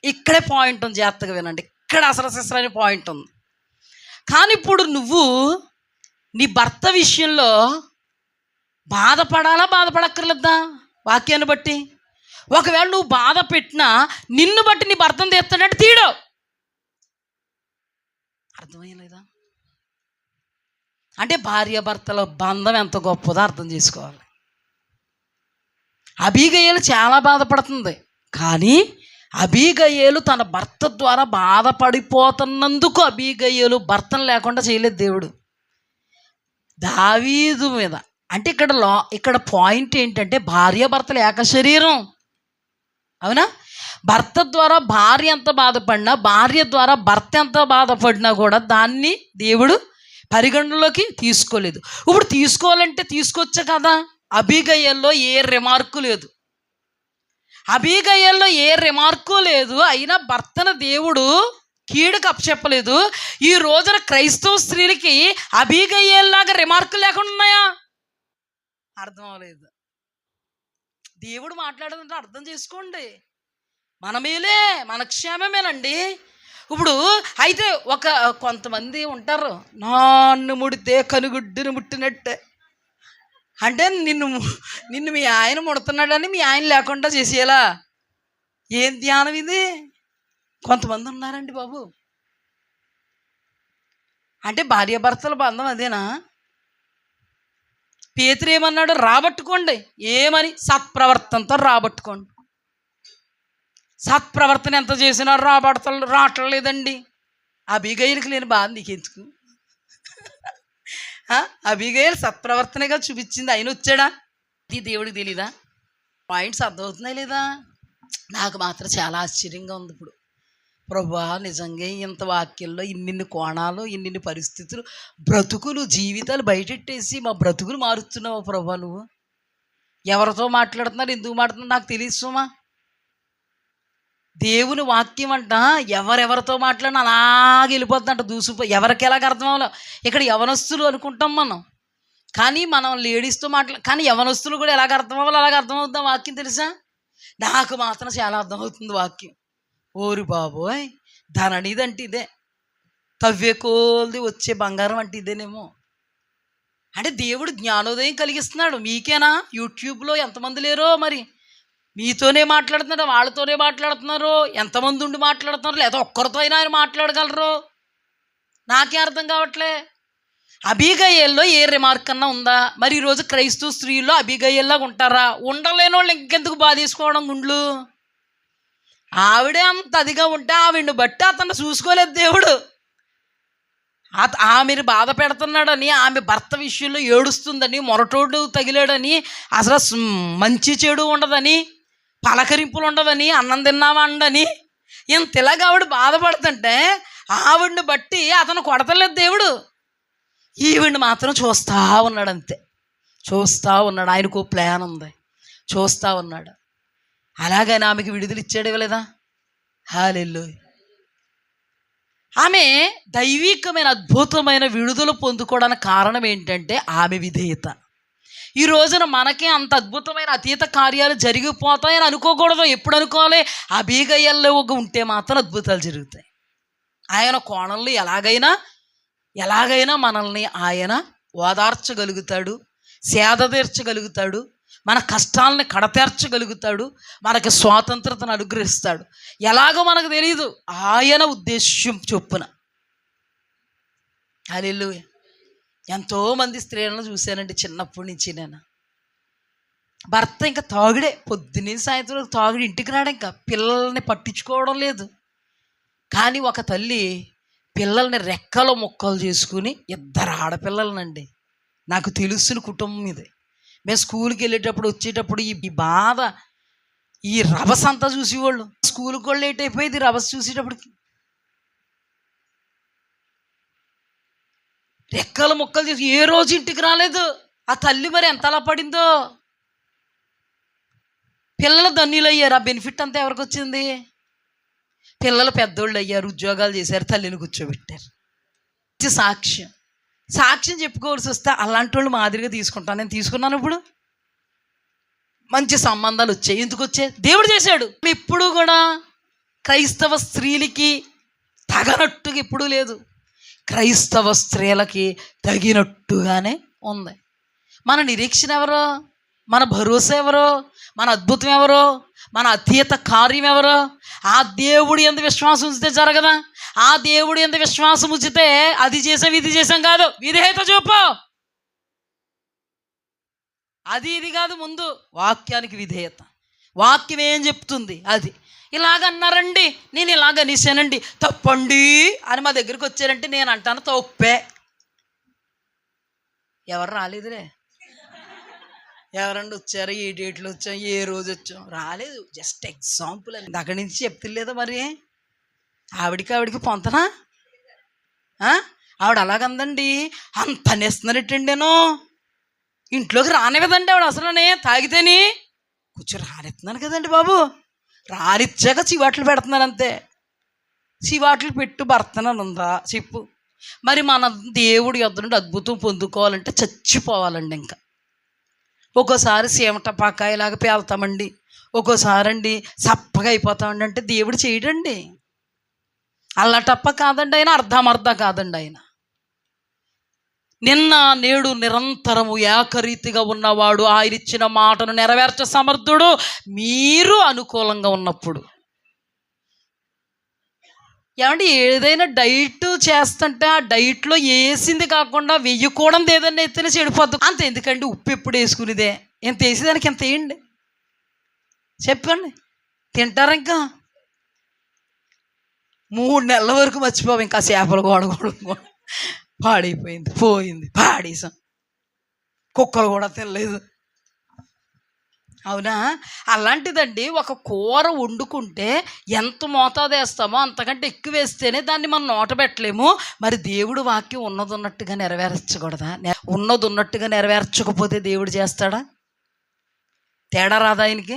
ఇక్కడే పాయింట్ ఉంది, జాగ్రత్తగా వినండి. ఇక్కడ అసలు అసలు పాయింట్ ఉంది. కానీ ఇప్పుడు నువ్వు నీ భర్త విషయంలో బాధపడాలా, బాధపడక్కర్లేదా? వాక్యాన్ని బట్టి ఒకవేళ నువ్వు బాధ పెట్టినా నిన్ను బట్టి నీ భర్తను తీస్తాడంటే తీడు. అర్థమయ్యలేదా? అంటే భార్యాభర్తల బంధం ఎంత గొప్పదో అర్థం చేసుకోవాలి. అబీగయలు చాలా బాధపడుతుంది, కానీ అబీగయలు తన భర్త ద్వారా బాధపడిపోతున్నందుకు అబీగయలు భర్తను లేకుండా చేయలేదు దేవుడు దావీదు మీద. అంటే ఇక్కడ పాయింట్ ఏంటంటే భార్యాభర్తలు ఏక శరీరం, అవునా? భర్త ద్వారా భార్య ఎంత బాధపడినా, భార్య ద్వారా భర్త ఎంత బాధపడినా కూడా దాన్ని దేవుడు పరిగణలోకి తీసుకోలేదు. ఇప్పుడు తీసుకోవాలంటే తీసుకొచ్చా కదా. అబీగయల్లో ఏ రిమార్కు లేదు, అబీగయల్లో ఏ రిమార్కు లేదు. అయినా భర్తను దేవుడు కీడుకు అప్పచెప్పలేదు. ఈ రోజున క్రైస్తవ స్త్రీలకి అబీగయల్లాగా రిమార్కులు లేకుండా ఉన్నాయా? అర్థం అవ్వలేదు. దేవుడు మాట్లాడదంటే అర్థం చేసుకోండి. మన మేలే, మన క్షేమమేనండి. ఇప్పుడు అయితే కొంతమంది ఉంటారు, నాన్ను ముడితే కనుగుడ్డును ముట్టినట్టే. అంటే నిన్ను మీ ఆయన ముడుతున్నాడని మీ ఆయన లేకుండా చేసేలా. ఏం ధ్యానం ఇది? కొంతమంది ఉన్నారండి బాబు. అంటే భార్యాభర్తల బంధం అదేనా? పేతురు ఏమన్నాడు? రాబట్టుకోండి. ఏమని? సత్ప్రవర్తనతో రాబట్టుకోండి. సత్ప్రవర్తన ఎంత చేసినా రావట్లేదండి. అబీగయలకు లేని బాధ నీకెందుకు? అబీగయలు సత్ప్రవర్తనగా చూపించింది, ఆయన వచ్చాడా? ఇది దేవుడికి తెలీదా? పాయింట్స్ అర్థమవుతున్నాయి లేదా? నాకు మాత్రం చాలా ఆశ్చర్యంగా ఉంది. ఇప్పుడు ప్రభువా, నిజంగా ఇంత వాక్యంలో ఇన్నిన్ని కోణాలు, ఇన్నిన్ని పరిస్థితులు, బ్రతుకులు, జీవితాలు బయటెట్టేసి మా బ్రతుకులు మారుస్తున్నావు ప్రభువా. నువ్వు ఎవరితో మాట్లాడుతున్నారు, ఎందుకు మాట్లాడుతున్నారు నాకు తెలియదు సుమా. దేవుని వాక్యం అంట ఎవరెవరితో మాట్లాడినా అలాగే వెళ్ళిపోతుందంట, దూసిపో. ఎవరికి ఎలాగ అర్థం అవ్వాలో. ఇక్కడ యవనస్తులు అనుకుంటాం మనం, కానీ మనం లేడీస్తో కానీ యవనస్తులు కూడా ఎలాగ అర్థం అవ్వాలో అలాగ అర్థమవుతుందా వాక్యం తెలుసా? నాకు మాత్రం చాలా అర్థమవుతుంది వాక్యం. ఓరి బాబోయ్, ధననిదంటే ఇదే, తవ్వే కోల్ది వచ్చే బంగారం అంటే ఇదేనేమో. అంటే దేవుడు జ్ఞానోదయం కలిగిస్తున్నాడు. మీకేనా? యూట్యూబ్లో ఎంతమంది లేరో మరి. మీతోనే మాట్లాడుతున్నాడు, వాళ్ళతోనే మాట్లాడుతున్నారు. ఎంతమంది ఉండి మాట్లాడుతున్నారు? లేదా ఒక్కరితో అయినా ఆయన మాట్లాడగలరు? నాకే అర్థం కావట్లే. అబీగయల్లో ఏ రిమార్క్ అన్నా ఉందా? మరి ఈరోజు క్రైస్తవ స్త్రీల్లో అబీగయల్లాగా ఉంటారా? ఉండలేని వాళ్ళు ఇంకెందుకు బాధేసుకోవడం గుండ్లు? ఆవిడే అంత అదిగా ఉంటే ఆవిడని బట్టి అతను చూసుకోలేదు దేవుడు. ఆమెను బాధ పెడుతున్నాడని, ఆమె భర్త విషయంలో ఏడుస్తుందని, మొరటోడు తగిలాడని, అసలు మంచి చెడు ఉండదని, పలకరింపులు ఉండవని, అన్నం తిన్నావా అండని, ఇంత ఇలాగ ఆవిడ బాధపడుతుంటే ఆవిడని బట్టి అతను కొడతలేదు దేవుడు. ఈవిడ్ని మాత్రం చూస్తూ ఉన్నాడు, అంతే చూస్తూ ఉన్నాడు. ఆయనకు ప్లాన్ ఉంది, చూస్తూ ఉన్నాడు. అలాగని ఆమెకి విడుదల ఇచ్చాడు ఇవ్వలేదా? హల్లెలూయా. ఆమె దైవికమైన అద్భుతమైన విడుదల పొందుకోవడానికి కారణం ఏంటంటే ఆమె విధేయత. ఈ రోజున మనకి అంత అద్భుతమైన అతీత కార్యాలు జరిగిపోతాయని అనుకోకూడదు. ఎప్పుడు అనుకోవాలి? అబీగయల్లో ఉంటే మాత్రం అద్భుతాలు జరుగుతాయి. ఆయన కోణంలో ఎలాగైనా మనల్ని ఆయన ఓదార్చగలుగుతాడు, సేద తీర్చగలుగుతాడు, మన కష్టాలని కడతీర్చగలుగుతాడు, మనకి స్వాతంత్రతను అనుగ్రహిస్తాడు. ఎలాగో మనకు తెలియదు, ఆయన ఉద్దేశ్యం చొప్పున. హల్లెలూయా. ఎంతోమంది స్త్రీలను చూశానండి చిన్నప్పటి నుంచి నేను. భర్త ఇంకా తాగుడే, పొద్దున్నే సాయంత్రం తాగుడు, ఇంటికి రాడు, ఇంకా పిల్లల్ని పట్టించుకోవడం లేదు. కానీ ఒక తల్లి పిల్లల్ని రెక్కలు ముక్కలు చేసుకుని, 2 ఆడపిల్లలనండి, నాకు తెలుసుని కుటుంబం ఇది. మేము స్కూల్కి వెళ్ళేటప్పుడు వచ్చేటప్పుడు ఈ బాధ, ఈ రభస అంతా చూసేవాళ్ళు. స్కూల్కి వాళ్ళు లేట్ అయిపోయింది రభస చూసేటప్పటికి. రెక్కలు ముక్కలు చేసి ఏ రోజు ఇంటికి రాలేదు ఆ తల్లి. మరి ఎంత అలా పడిందో. పిల్లలు ధన్యులు అయ్యారు. ఆ బెనిఫిట్ అంతా ఎవరికి వచ్చింది? పిల్లలు పెద్దోళ్ళు అయ్యారు, ఉద్యోగాలు చేశారు, తల్లిని కూర్చోబెట్టారు. సాక్ష్యం చెప్పుకోవాల్సి వస్తే అలాంటి వాళ్ళు మాదిరిగా తీసుకుంటాను. నేను తీసుకున్నాను. ఇప్పుడు మంచి సంబంధాలు వచ్చాయి. ఎందుకు వచ్చాయి? దేవుడు చేశాడు. ఇప్పుడు కూడా క్రైస్తవ స్త్రీలకి తగనట్టుగా ఎప్పుడూ లేదు, క్రైస్తవ స్త్రీలకి తగినట్టుగానే ఉంది. మన నిరీక్షణ ఎవరో, మన భరోసా ఎవరో, మన అద్భుతం ఎవరో, మన అతీత కార్యం ఎవరో? ఆ దేవుడి యందు విశ్వాసం ఉంచితే జరగదా? ఆ దేవుడి యందు విశ్వాసం ఉంచితే అది చేసాం ఇది చేసాం కాదు, విధేయత చూపు. అది ఇది కాదు, ముందు వాక్యానికి విధేయత. వాక్యం ఏం చెప్తుంది అది. ఇలాగన్నారండి, నేను ఇలాగ అనేసానండి, తప్పండి అని మా దగ్గరికి వచ్చారంటే నేను అంటాను తప్పే. ఎవరు రాలేదులే. ఎవరన్నా వచ్చారు, ఏ డేట్లో వచ్చాం, ఏ రోజు వచ్చాం, రాలేదు. జస్ట్ ఎగ్జాంపుల్ అని అక్కడి నుంచి చెప్తులేదా? మరి ఆవిడికి పొంతనా? ఆవిడ అలాగందండి, అంత అనేస్తున్నారటండి. నేను ఇంట్లోకి రానివ్వదండి ఆవిడ అసలునే. తాగితేని కూర్చొని రానిస్తున్నాను కదండి బాబు, రానిచ్చాక చివాట్లు పెడుతున్నాను అంతే. చివాట్లు పెట్టు భర్తనని ఉందా చెప్పు? మరి మన దేవుడి యొద్ద నుండి అద్భుతం పొందుకోవాలంటే చచ్చిపోవాలండి. ఇంకా ఒక్కోసారి సీమటపాకాయలాగా పేలుతామండి, ఒక్కోసారి అండి సప్పగా అయిపోతామండి. అంటే దేవుడు చేయడండి. అల్లటప్ప కాదండి ఆయన, అర్ధమర్ధ కాదండి ఆయన. నిన్న నేడు నిరంతరము ఏకరీతిగా ఉన్నవాడు, ఆయన ఇచ్చిన మాటను నెరవేర్చ సమర్థుడు. మీరు అనుకూలంగా ఉన్నప్పుడు ఏమంటే ఏదైనా డైట్ చేస్తుంటే ఆ డైట్లో వేసింది కాకుండా వెయ్యకూడదు ఏదైనా ఎత్తిన చెడిపోద్దు. అంత ఎందుకండి? ఉప్పు ఎప్పుడు వేసుకునేదే, ఎంత వేసేదానికి ఎంత వేయండి చెప్పండి, తింటారు. ఇంకా 3 నెలల వరకు మర్చిపోవు. ఇంకా చేపలు కూడా పాడైపోయింది, పోయింది, పాడేసాం. కుక్కలు కూడా తినలేదు. అవునా? అలాంటిదండి, ఒక కూర వండుకుంటే ఎంత మోతాదు వేస్తామో అంతకంటే ఎక్కువ వేస్తేనే దాన్ని మనం నోట పెట్టలేము. మరి దేవుడు వాక్యం ఉన్నది ఉన్నట్టుగా నెరవేర్చకూడదా? ఉన్నది ఉన్నట్టుగా నెరవేర్చకపోతే దేవుడు చేస్తాడా? తేడా రాదా ఆయనకి?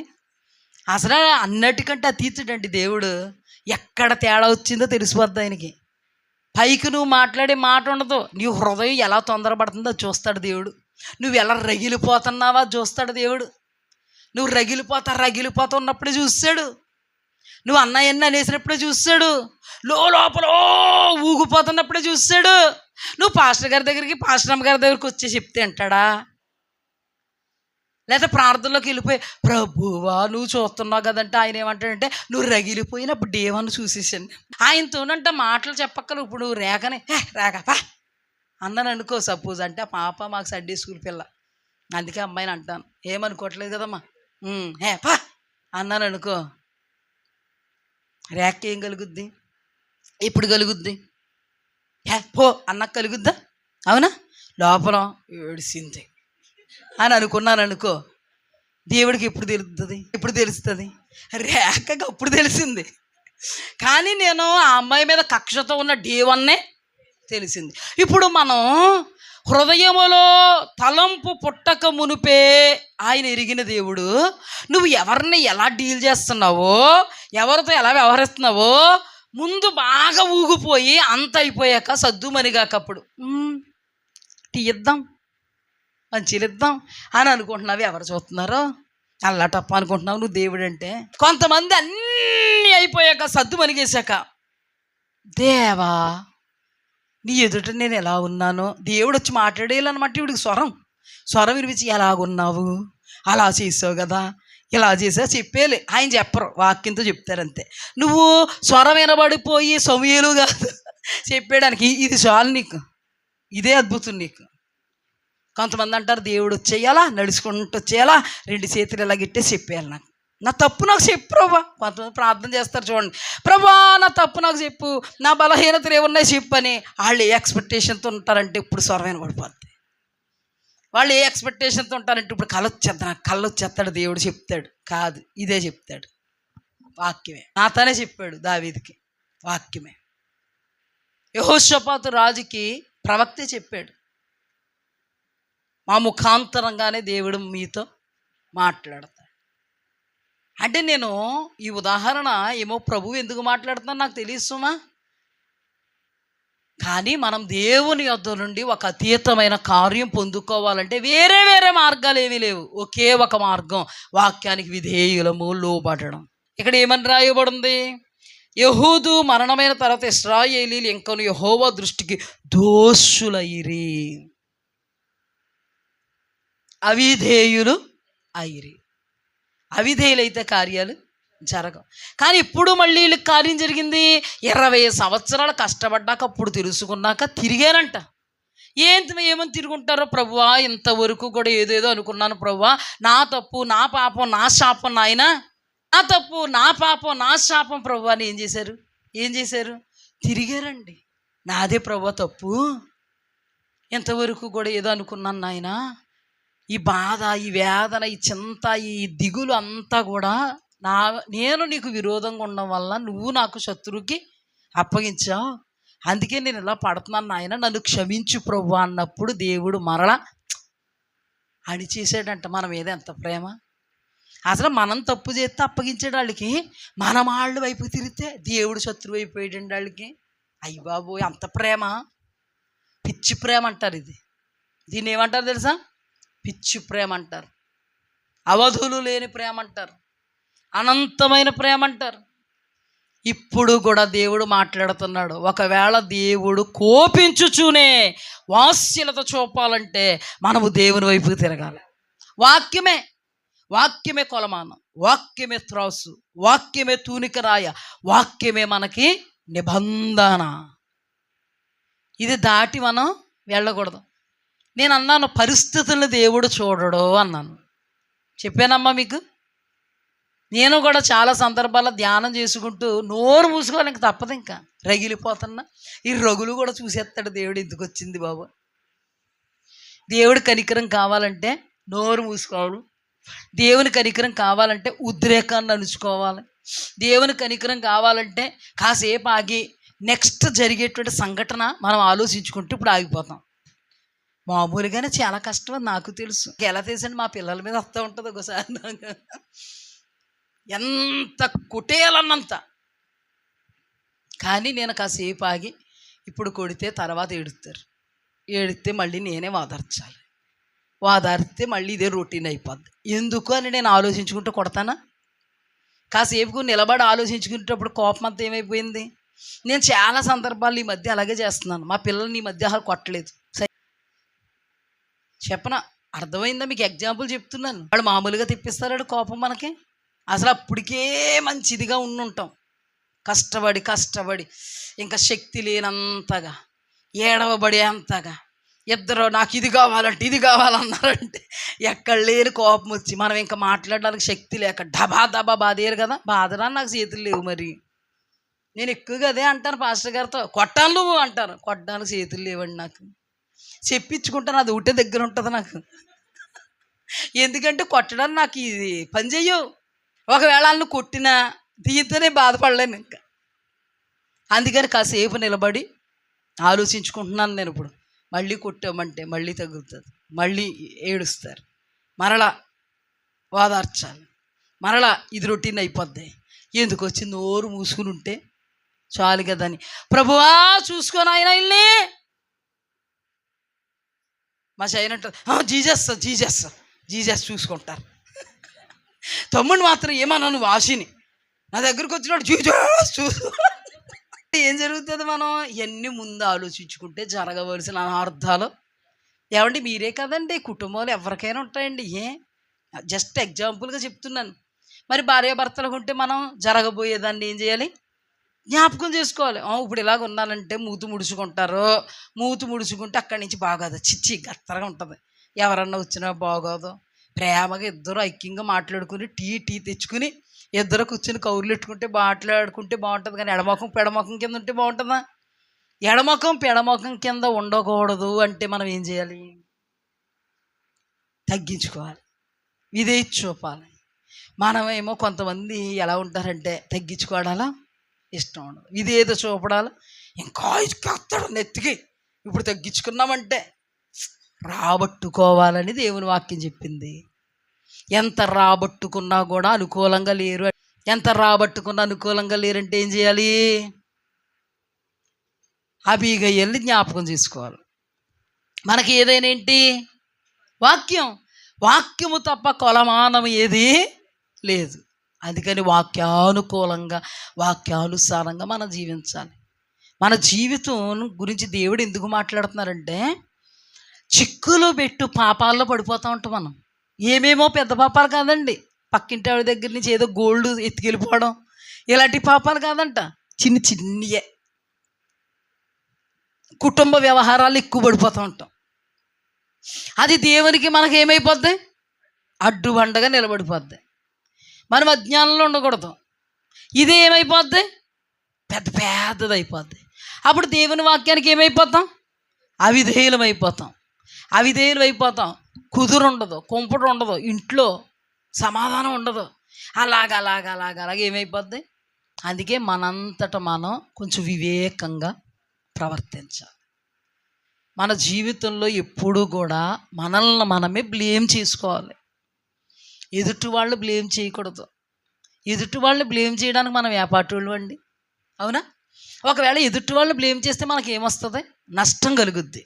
అసలు అన్నిటికంటే అతీతుడండి దేవుడు. ఎక్కడ తేడా వచ్చిందో తెలిసిపోద్ది ఆయనకి. పైకి నువ్వు మాట్లాడే మాట ఉండదు, నీ హృదయం ఎలా తొందరపడుతుందో చూస్తాడు దేవుడు. నువ్వు ఎలా రగిలిపోతున్నావా చూస్తాడు దేవుడు. నువ్వు రగిలిపోతా ఉన్నప్పుడే చూస్తాడు. నువ్వు అన్నయ్యన్ని అనేసినప్పుడే చూస్తాడు. లోపల ఊగిపోతున్నప్పుడే చూస్తాడు. నువ్వు పాస్టర్ అమ్మ గారి దగ్గరికి వచ్చి చెప్తే అంటాడా? లేదా ప్రార్థనలోకి వెళ్ళిపోయి ప్రభువా నువ్వు చూస్తున్నావు కదంటే ఆయన ఏమంటాడంటే నువ్వు రగిలిపోయినప్పుడు దేవాన్ని చూసేసాను. ఆయనతోనంటే మాటలు చెప్పక్కలు. ఇప్పుడు నువ్వు రేఖని రేఖపా అన్నాను అనుకో సపోజ్. అంటే ఆ పాప మాకు సండే స్కూల్ పిల్ల, అందుకే అమ్మాయిని అంటాను, ఏమనుకోవట్లేదు కదమ్మా. పా అన్నాను అనుకో, రేఖ ఏం కలుగుద్ది? ఇప్పుడు కలుగుద్ది. పో అన్నకు కలుగుద్దా? అవునా? లోపల ఏడిసింది అని అనుకున్నాను అనుకో, దేవుడికి ఎప్పుడు తెలుస్తుంది? రేఖకి అప్పుడు తెలిసింది. కానీ నేను ఆ అమ్మాయి మీద కక్షతో ఉన్న డేవన్నే తెలిసింది. ఇప్పుడు మనం హృదయములో తలంపు పుట్టక మునుపే ఆయన ఎరిగిన దేవుడు నువ్వు ఎవరిని ఎలా డీల్ చేస్తున్నావో, ఎవరితో ఎలా వ్యవహరిస్తున్నావో ముందు బాగా ఊగిపోయి అంత అయిపోయాక సద్దుమనిగాకప్పుడు టీ ఇద్దాం, మంచిలు ఇద్దాం అని అనుకుంటున్నావు. ఎవరు చూస్తున్నారో అల్లటప్ప అనుకుంటున్నావు నువ్వు దేవుడు అంటే. కొంతమంది అన్నీ అయిపోయాక సద్దు మనిగేశాక, దేవా నీ ఎదుట నేను ఎలా ఉన్నానో దేవుడు వచ్చి మాట్లాడేయాలన్నమాట. ఇవిడికి స్వరం వినిపించి ఎలాగున్నావు, అలా చేసావు కదా, ఇలా చేసా చెప్పేలే. ఆయన చెప్పరు, వాక్యంతో చెప్తారంతే. నువ్వు స్వరం వినబడిపోయి సమయలు కాదు చెప్పేయడానికి. ఇది చాలు నీకు, ఇదే అద్భుతం నీకు. కొంతమంది అంటారు దేవుడు వచ్చేయాలా, నడుచుకుంటూ వచ్చేయాలా, 2 చేతులు ఇలా గిట్టేసి చెప్పేయాలి. నా తప్పు నాకు చెప్పు ప్రభా. కొంతమంది ప్రార్థన చేస్తారు చూడండి, ప్రభా నా తప్పు నాకు చెప్పు, నా బలహీనతలు ఏమున్నాయి చెప్పు అని. వాళ్ళు ఏ ఎక్స్పెక్టేషన్తో ఉంటారంటే ఇప్పుడు స్వరమైన పడిపోద్ది. వాళ్ళు ఏ ఎక్స్పెక్టేషన్తో ఉంటారంటే ఇప్పుడు కళ్ళు వచ్చేస్తాడు దేవుడు చెప్తాడు. కాదు, ఇదే చెప్తాడు, వాక్యమే. నాతోనే చెప్పాడు దావీదుకి, వాక్యమే. యెహోషాపాతు రాజుకి ప్రవక్తే చెప్పాడు, మా ముఖాంతరంగానే దేవుడు మీతో మాట్లాడతాడు. అంటే నేను ఈ ఉదాహరణ ఏమో ప్రభువు ఎందుకు మాట్లాడుతున్నా నాకు తెలియసుమా, కానీ మనం దేవుని యొద్ద నుండి ఒక అతీతమైన కార్యం పొందుకోవాలంటే వేరే వేరే మార్గాలు ఏమీ లేవు. ఒకే ఒక మార్గం, వాక్యానికి విధేయులము, లోబడడం. ఇక్కడ ఏమని రాయబడింది? యెహూదు మరణమైన తర్వాత ఇశ్రాయేలీయులు ఇంకను యెహోవా దృష్టికి దోషులైరి, అవిధేయులు అయిరి. అవిధేయులైతే కార్యాలు జరగవు. కానీ ఇప్పుడు మళ్ళీ వీళ్ళకి కార్యం జరిగింది. 20 సంవత్సరాలు కష్టపడ్డాక అప్పుడు తెలుసుకున్నాక తిరిగారంట. ఏమని తిరుగుంటారో, ప్రభువా ఇంతవరకు కూడా ఏదేదో అనుకున్నాను ప్రభువా, నా తప్పు నా పాపం నా శాపం నాయన, నా తప్పు నా పాపం నా శాపం ప్రభువా అని ఏం చేశారు? తిరిగారండి. నాదే ప్రభువా తప్పు, ఇంతవరకు కూడా ఏదో అనుకున్నాను నాయన, ఈ బాధ, ఈ వేదన, ఈ చింత, ఈ దిగులు అంతా కూడా నేను నీకు విరోధంగా ఉండడం వల్ల నువ్వు నాకు శత్రువుకి అప్పగించావు, అందుకే నేను ఇలా పడుతున్నాను నాయన, నన్ను క్షమించు ప్రభువా అన్నప్పుడు దేవుడు మరలా అణిచేసాడంట. మన మీద ఎంత ప్రేమ! అసలు మనం తప్పు చేస్తే అప్పగించాడు వాళ్ళకి, మన వాళ్ళ వైపు తిరిగితే దేవుడు శత్రువు అయిపోయాడండి వాళ్ళకి. అయ్య బాబోయ్, అంత ప్రేమ! పిచ్చి ప్రేమ అంటారు దీన్ని ఏమంటారు తెలుసా? పిచ్చి ప్రేమ అంటారు, అవధులు లేని ప్రేమ అంటారు, అనంతమైన ప్రేమ అంటారు. ఇప్పుడు కూడా దేవుడు మాట్లాడుతున్నాడు. ఒకవేళ దేవుడు కోపించుచునే వాత్సల్యత చూపాలంటే మనము దేవుని వైపుకి తిరగాలి. వాక్యమే కొలమానం, వాక్యమే త్రాసు, వాక్యమే తూనికరాయ, వాక్యమే మనకి నిబంధన. ఇది దాటి మనం వెళ్ళకూడదు. నేను అన్నాను పరిస్థితులను దేవుడు చూడడు అన్నాను, చెప్పానమ్మా మీకు. నేను కూడా చాలా సందర్భాల్లో ధ్యానం చేసుకుంటూ నోరు మూసుకోవాలి, ఇంక తప్పదు, ఇంకా రగిలిపోతున్నా. ఈ రగులు కూడా చూసేస్తాడు దేవుడు, ఎందుకు వచ్చింది బాబు. దేవుడి కనికరం కావాలంటే నోరు మూసుకోవాలి, దేవుని కనికరం కావాలంటే ఉద్రేకాన్ని అణుచుకోవాలి, దేవుని కనికరం కావాలంటే కాసేపు ఆగి నెక్స్ట్ జరిగేటువంటి సంఘటన మనం ఆలోచించుకుంటూ ఇప్పుడు ఆగిపోతాం. మామూలుగానే చాలా కష్టం నాకు తెలుసు. ఎలా తెలుసండి, మా పిల్లల మీద వస్తూ ఉంటుంది ఒకసారి నాకు, ఎంత కుటేయాలన్నంత. కానీ నేను కాసేపు ఆగి ఇప్పుడు కొడితే తర్వాత ఏడిస్తే మళ్ళీ నేనే వాదారిస్తే మళ్ళీ ఇదే రొటీన్ అయిపోద్ది. ఎందుకు అని నేను ఆలోచించుకుంటూ కొడతానా? కాసేపుకు నిలబడి ఆలోచించుకునేటప్పుడు కోపం అంతా ఏమైపోయింది. నేను చాలా సందర్భాలు ఈ మధ్య అలాగే చేస్తున్నాను. మా పిల్లల్ని ఈ మధ్య కొట్టలేదు. చెప్పనా, అర్థమైందా మీకు? ఎగ్జాంపుల్ చెప్తున్నాను. వాళ్ళు మామూలుగా తెప్పిస్తాడు కోపం మనకి. అసలు అప్పటికే మంచిదిగా ఉండుంటాం, కష్టపడి ఇంకా శక్తి లేనంతగా, ఏడవబడి అంతగా, ఇద్దరు నాకు ఇది కావాలన్నారంటే ఎక్కడ లేని కోపం వచ్చి మనం ఇంకా మాట్లాడడానికి శక్తి లేక డబా బాధేరు కదా. బాధరా నాకు చేతులు లేవు. మరి నేను ఎక్కువగా అదే అంటాను పాస్టర్ గారితో, కొట్టాను నువ్వు అంటారు, కొట్టడానికి చేతులు లేవండి నాకు. చెప్పించుకుంటాను, అది ఒకటే దగ్గర ఉంటుంది నాకు. ఎందుకంటే కొట్టడానికి నాకు ఇది పని చెయ్యవు. ఒకవేళ వాళ్ళని కొట్టినా దీంతోనే బాధపడలేను ఇంకా. అందుకని కాసేపు నిలబడి ఆలోచించుకుంటున్నాను నేను. ఇప్పుడు మళ్ళీ కొట్టామంటే మళ్ళీ తగ్గుతుంది, మళ్ళీ ఏడుస్తారు, మరలా ఓదార్చాలి, మరలా ఇది రొటీన్ అయిపోద్ది. ఎందుకు వచ్చి నోరు మూసుకుని ఉంటే చాలు కదని, ప్రభువా చూసుకొని ఆయన ఇల్లి మా చేయనంట, జీజస్ జీజస్ జీజస్ చూసుకుంటారు. తమ్ముడు మాత్రం ఏమన్నా నువ్వు ఆశని నా దగ్గరకు వచ్చినాడు జీజస్ చూసు. ఏం జరుగుతుంది? మనం ఇవన్నీ ముందు ఆలోచించుకుంటే జరగవలసిన అర్థాలు ఏమండి మీరే కదండి, కుటుంబంలో ఎవరికైనా ఉంటాయండి. జస్ట్ ఎగ్జాంపుల్గా చెప్తున్నాను. మరి భార్యాభర్తలకు ఉంటే మనం జరగబోయేదాన్ని ఏం చేయాలి? జ్ఞాపకం చేసుకోవాలి. ఇప్పుడు ఇలాగ ఉన్నానంటే మూతు ముడుచుకుంటారు, మూతు ముడుచుకుంటే అక్కడి నుంచి బాగోదు, చిచ్చి గత్తరగా ఉంటుంది, ఎవరన్నా వచ్చినా బాగోదు. ప్రేమగా ఇద్దరు ఐక్యంగా మాట్లాడుకుని టీ తెచ్చుకుని ఇద్దరు కూర్చొని కౌరులు పెట్టుకుంటే మాట్లాడుకుంటే బాగుంటుంది. కానీ ఎడమొఖం పెడమొఖం కింద ఉంటే బాగుంటుందా? ఎడమొఖం పెడమొఖం కింద ఉండకూడదు అంటే మనం ఏం చేయాలి? తగ్గించుకోవాలి, ఇదే చూపాలి. మనమేమో కొంతమంది ఎలా ఉంటారంటే తగ్గించుకోవడాలా ఇష్టం ఉండదు, ఇదేదో చూపడాలి, ఇంకా కత్తడు నెత్తికి. ఇప్పుడు తగ్గించుకున్నామంటే రాబట్టుకోవాలని దేవుని వాక్యం చెప్పింది. ఎంత రాబట్టుకున్నా కూడా అనుకూలంగా లేరు. ఎంత రాబట్టుకున్నా అనుకూలంగా లేరంటే ఏం చేయాలి? అబీగయల్ని జ్ఞాపకం చేసుకోవాలి. మనకి ఏదైనా ఏంటి? వాక్యము తప్ప కొలమానం ఏది లేదు. అందుకని వాక్యానుకూలంగా వాక్యానుసారంగా మనం జీవించాలి. మన జీవితం గురించి దేవుడు ఎందుకు మాట్లాడుతున్నారంటే, చిక్కులు పెట్టు పాపాల్లో పడిపోతూ ఉంటాం మనం. ఏమేమో పెద్ద పాపాలు కాదండి, పక్కింటి ఆవిడ దగ్గర నుంచి ఏదో గోల్డ్ ఎత్తుకెళ్ళిపోవడం, ఇలాంటి పాపాలు కాదంట, చిన్నయే. కుటుంబ వ్యవహారాలు ఎక్కువ పడిపోతూ ఉంటాం. అది దేవునికి మనకి ఏమైపోద్ది? అడ్డుబండగా నిలబడిపోద్ది. మనం అజ్ఞానంలో ఉండకూడదు. ఇదే ఏమైపోద్ది? పెద్దది అయిపోద్ది. అప్పుడు దేవుని వాక్యానికి ఏమైపోతాం? అవిధేయులం అయిపోతాం. కుదురు ఉండదు, కుంపడు ఉండదు, ఇంట్లో సమాధానం ఉండదు. అలాగ ఏమైపోద్ది? అందుకే మనంతట మనం కొంచెం వివేకంగా ప్రవర్తించాలి. మన జీవితంలో ఎప్పుడూ కూడా మనల్ని మనమే బ్లేమ్ చేసుకోవాలి. ఎదుటి వాళ్ళు బ్లేమ్ చేయకూడదు. ఎదుటి వాళ్ళని బ్లేమ్ చేయడానికి మనం ఏపాటోళ్ళు అండి, అవునా? ఒకవేళ ఎదుటి వాళ్ళు బ్లేమ్ చేస్తే మనకి ఏమొస్తుంది? నష్టం కలుగుద్ది.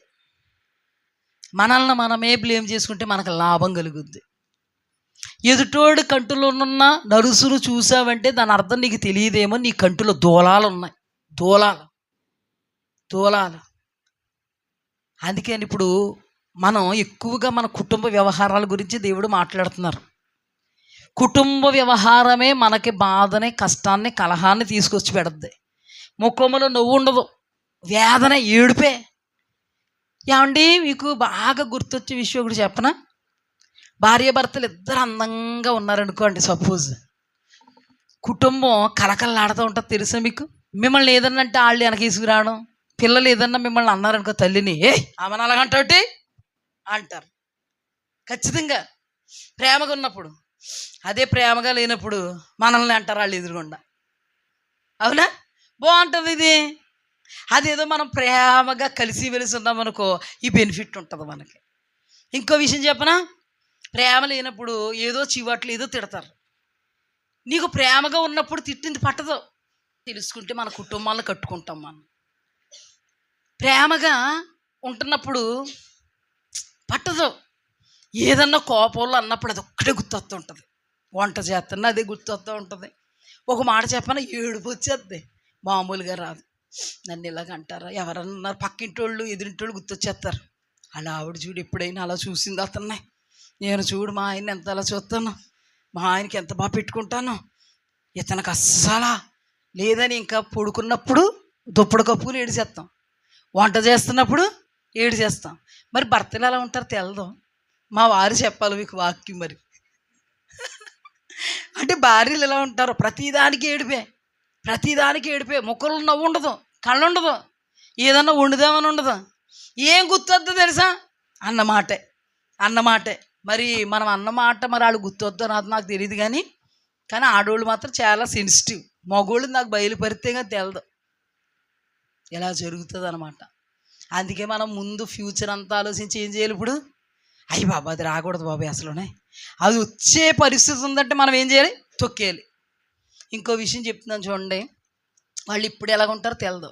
మనల్ని మనమే బ్లేమ్ చేసుకుంటే మనకు లాభం కలుగుద్ది. ఎదుటోడు కంటిలో ఉన్న నరుసును చూసావంటే దాని అర్థం నీకు తెలియదేమో, నీ కంటిలో దూలాలు ఉన్నాయి, దూలాలు. అందుకని ఇప్పుడు మనం ఎక్కువగా మన కుటుంబ వ్యవహారాల గురించి దేవుడు మాట్లాడుతున్నారు. కుటుంబ వ్యవహారమే మనకి బాధని, కష్టాన్ని, కలహాన్ని తీసుకొచ్చి పెడద్ది. ముఖంలో నవ్వు ఉండదు, వేదన, ఏడుపే. ఏమండి మీకు బాగా గుర్తొచ్చే విషయం ఒకటి చెప్పనా? భార్యాభర్తలు ఇద్దరు అందంగా ఉన్నారనుకోండి, సపోజ్ కుటుంబం కలకలలాడుతూ ఉంటుంది. తెలుసా మీకు? మిమ్మల్ని ఏదన్నా అంటే వాళ్ళు వెనకేసుకురావడం, పిల్లలు ఏదన్నా మిమ్మల్ని అన్నారనుకో, తల్లిని ఆమెను అలాగంటే అంటారు ఖచ్చితంగా. ప్రేమగా ఉన్నప్పుడు. అదే ప్రేమగా లేనప్పుడు మనల్ని అంటారు వాళ్ళు ఎదురుగుండా, అవునా? బాగుంటుంది ఇది. అదేదో మనం ప్రేమగా కలిసి వెలిసి ఉన్నామనుకో, ఈ బెనిఫిట్ ఉంటుంది మనకి. ఇంకో విషయం చెప్పనా? ప్రేమ లేనప్పుడు ఏదో చివాట్లు ఏదో తిడతారు. నీకు ప్రేమగా ఉన్నప్పుడు తిట్టింది పట్టదు. తెలుసుకుంటే మన కుటుంబాలను కట్టుకుంటాం. మనం ప్రేమగా ఉంటున్నప్పుడు పట్టదు. ఏదన్నా కోపంలో అన్నప్పుడు అది ఒక్కటే గుర్తొస్తూ ఉంటుంది. వంట చేస్తున్నా అదే గుర్తొస్తూ ఉంటుంది. ఒక మాట చెప్పనా, ఏడుపు వచ్చేద్ది, మామూలుగా రాదు. నన్ను ఇలాగ అంటారా, ఎవరన్నారు పక్కింటోళ్ళు ఎదురింటోళ్ళు గుర్తొచ్చేస్తారు. అలా ఆవిడ చూడు ఎప్పుడైనా అలా చూసింది అతన్ని, నేను చూడు మా ఆయన్ని ఎంత అలా చూస్తాను, మా ఆయనకి ఎంత బాగా పెట్టుకుంటాను, ఇతనికి అస్సలా లేదని. ఇంకా పడుకున్నప్పుడు దుప్పటి కప్పుకుని ఏడిచేస్తాం, వంట చేస్తున్నప్పుడు ఏడిచేస్తాం. మరి భర్తలు ఎలా ఉంటారు తెలదు. మా వారు చెప్పాలి మీకు వాక్యం. మరి అంటే భార్యలు ఎలా ఉంటారు? ప్రతిదానికి ఏడిపే, ముఖంలో నవ్వు ఉండదు, కళ్ళు ఉండదు, ఏదన్నా వండుదామని ఉండదు. ఏం గుర్తొద్దు తెలుసా? అన్నమాటే. మరి మనం అన్నమాట మరి వాళ్ళు గుర్తొద్దు నాకు తెలియదు. కానీ ఆడవాళ్ళు మాత్రం చాలా సెన్సిటివ్. మగవాళ్ళు నాకు బయలుపరితే కానీ తెలదు, ఇలా జరుగుతుంది అనమాట. అందుకే మనం ముందు ఫ్యూచర్ అంతా ఆలోచించి ఏం చేయాలి ఇప్పుడు? అయ్యి బాబా అది రాకూడదు బాబాయ్ అసలునే, అది వచ్చే పరిస్థితి ఉందంటే మనం ఏం చేయాలి? తొక్కేయాలి. ఇంకో విషయం చెప్తున్నాను చూడండి, వాళ్ళు ఇప్పుడు ఎలా ఉంటారో తెలదు.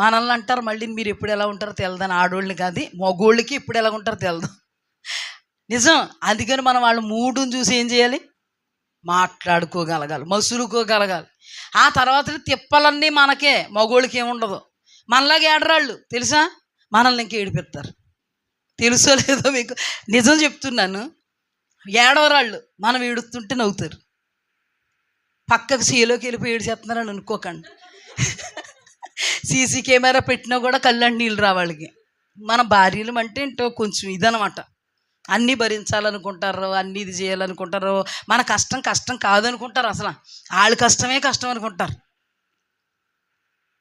మనల్ని అంటారు మళ్ళీ మీరు ఎప్పుడు ఎలా ఉంటారో తెలదని, ఆడోళ్ళని కాదు మగోళ్ళకి ఎప్పుడు ఎలా ఉంటారో తెలదు. నిజం. అందుకని మనం వాళ్ళ మూడుని చూసి ఏం చేయాలి? మాట్లాడుకోగలగాలి, మసులుకోగలగాలి. ఆ తర్వాత తిప్పలన్నీ మనకే, మగోళ్ళకి ఏముండదు. మనలాగే ఏడరాళ్ళు తెలుసా, మనల్ని ఇంక ఏడిపిస్తారు. తెలుసో లేదో మీకు, నిజం చెప్తున్నాను. ఏడవరాళ్ళు, మనం ఏడుస్తుంటే నవ్వుతారు. పక్కకు సీలోకి వెళ్ళిపోయి ఏడిచేస్తున్నారని అనుకోకండి. సీసీ కెమెరా పెట్టినా కూడా కళ్ళంటి నీళ్ళు రావాళ్ళకి. మన భార్యలు అంటే ఏంటో కొంచెం ఇదనమాట, అన్నీ భరించాలనుకుంటారు, అన్నీ ఇది చేయాలనుకుంటారు. మన కష్టం కష్టం కాదనుకుంటారు, అసలు వాళ్ళ కష్టమే కష్టం అనుకుంటారు.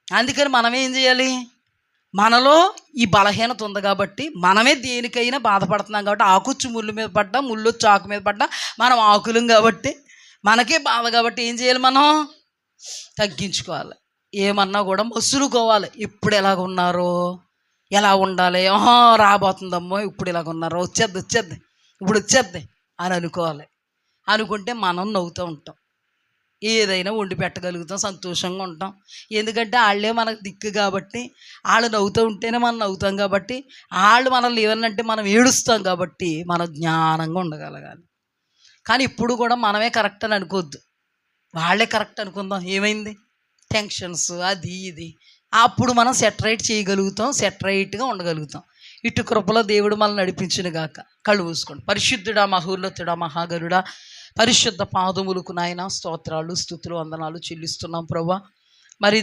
అందుకని మనం ఏం చేయాలి? మనలో ఈ బలహీనత ఉంది కాబట్టి, మనమే దేనికైనా బాధపడుతున్నాం కాబట్టి, ఆకుచ్చు ముళ్ళు మీద పడ్డా, ముళ్ళు చాకు మీద పడ్డా మనం ఆకులం కాబట్టి, మనకే బాధ కాబట్టి ఏం చేయాలి? మనం తగ్గించుకోవాలి. ఏమన్నా కూడా మసులుకోవాలి. ఇప్పుడు ఎలాగ ఉన్నారో, ఎలా ఉండాలి, రాబోతుందమ్మో ఇప్పుడు ఇలాగ ఉన్నారో, వచ్చేద్ది ఇప్పుడు వచ్చేద్ది అని అనుకోవాలి. అనుకుంటే మనం నవ్వుతూ ఉంటాం, ఏదైనా వండి పెట్టగలుగుతాం, సంతోషంగా ఉంటాం. ఎందుకంటే వాళ్ళే మనకు దిక్కు కాబట్టి, వాళ్ళు నవ్వుతూ ఉంటేనే మనం నవ్వుతాం కాబట్టి, వాళ్ళు మనల్ని ఏమన్నంటే మనం ఏడుస్తాం కాబట్టి మనం జ్ఞానంగా ఉండగలగాలి. కానీ ఇప్పుడు కూడా మనమే కరెక్ట్ అని అనుకోవద్దు, వాళ్ళే కరెక్ట్ అనుకుందాం. ఏమైంది? టెన్షన్స్ అది ఇది. అప్పుడు మనం సెటరైట్ చేయగలుగుతాం, సెటరైట్గా ఉండగలుగుతాం. ఇటు కృపలో దేవుడు మనల్ని నడిపించును గాక. కళ్ళు మూసుకోండి. పరిశుద్ధుడా, మహోన్నతుడా, మహాగరుడా, పరిశుద్ధ పాదములకు నాయన స్తోత్రాలు, స్తుతులు, వందనాలు చెల్లిస్తున్నాం ప్రభువా. మరి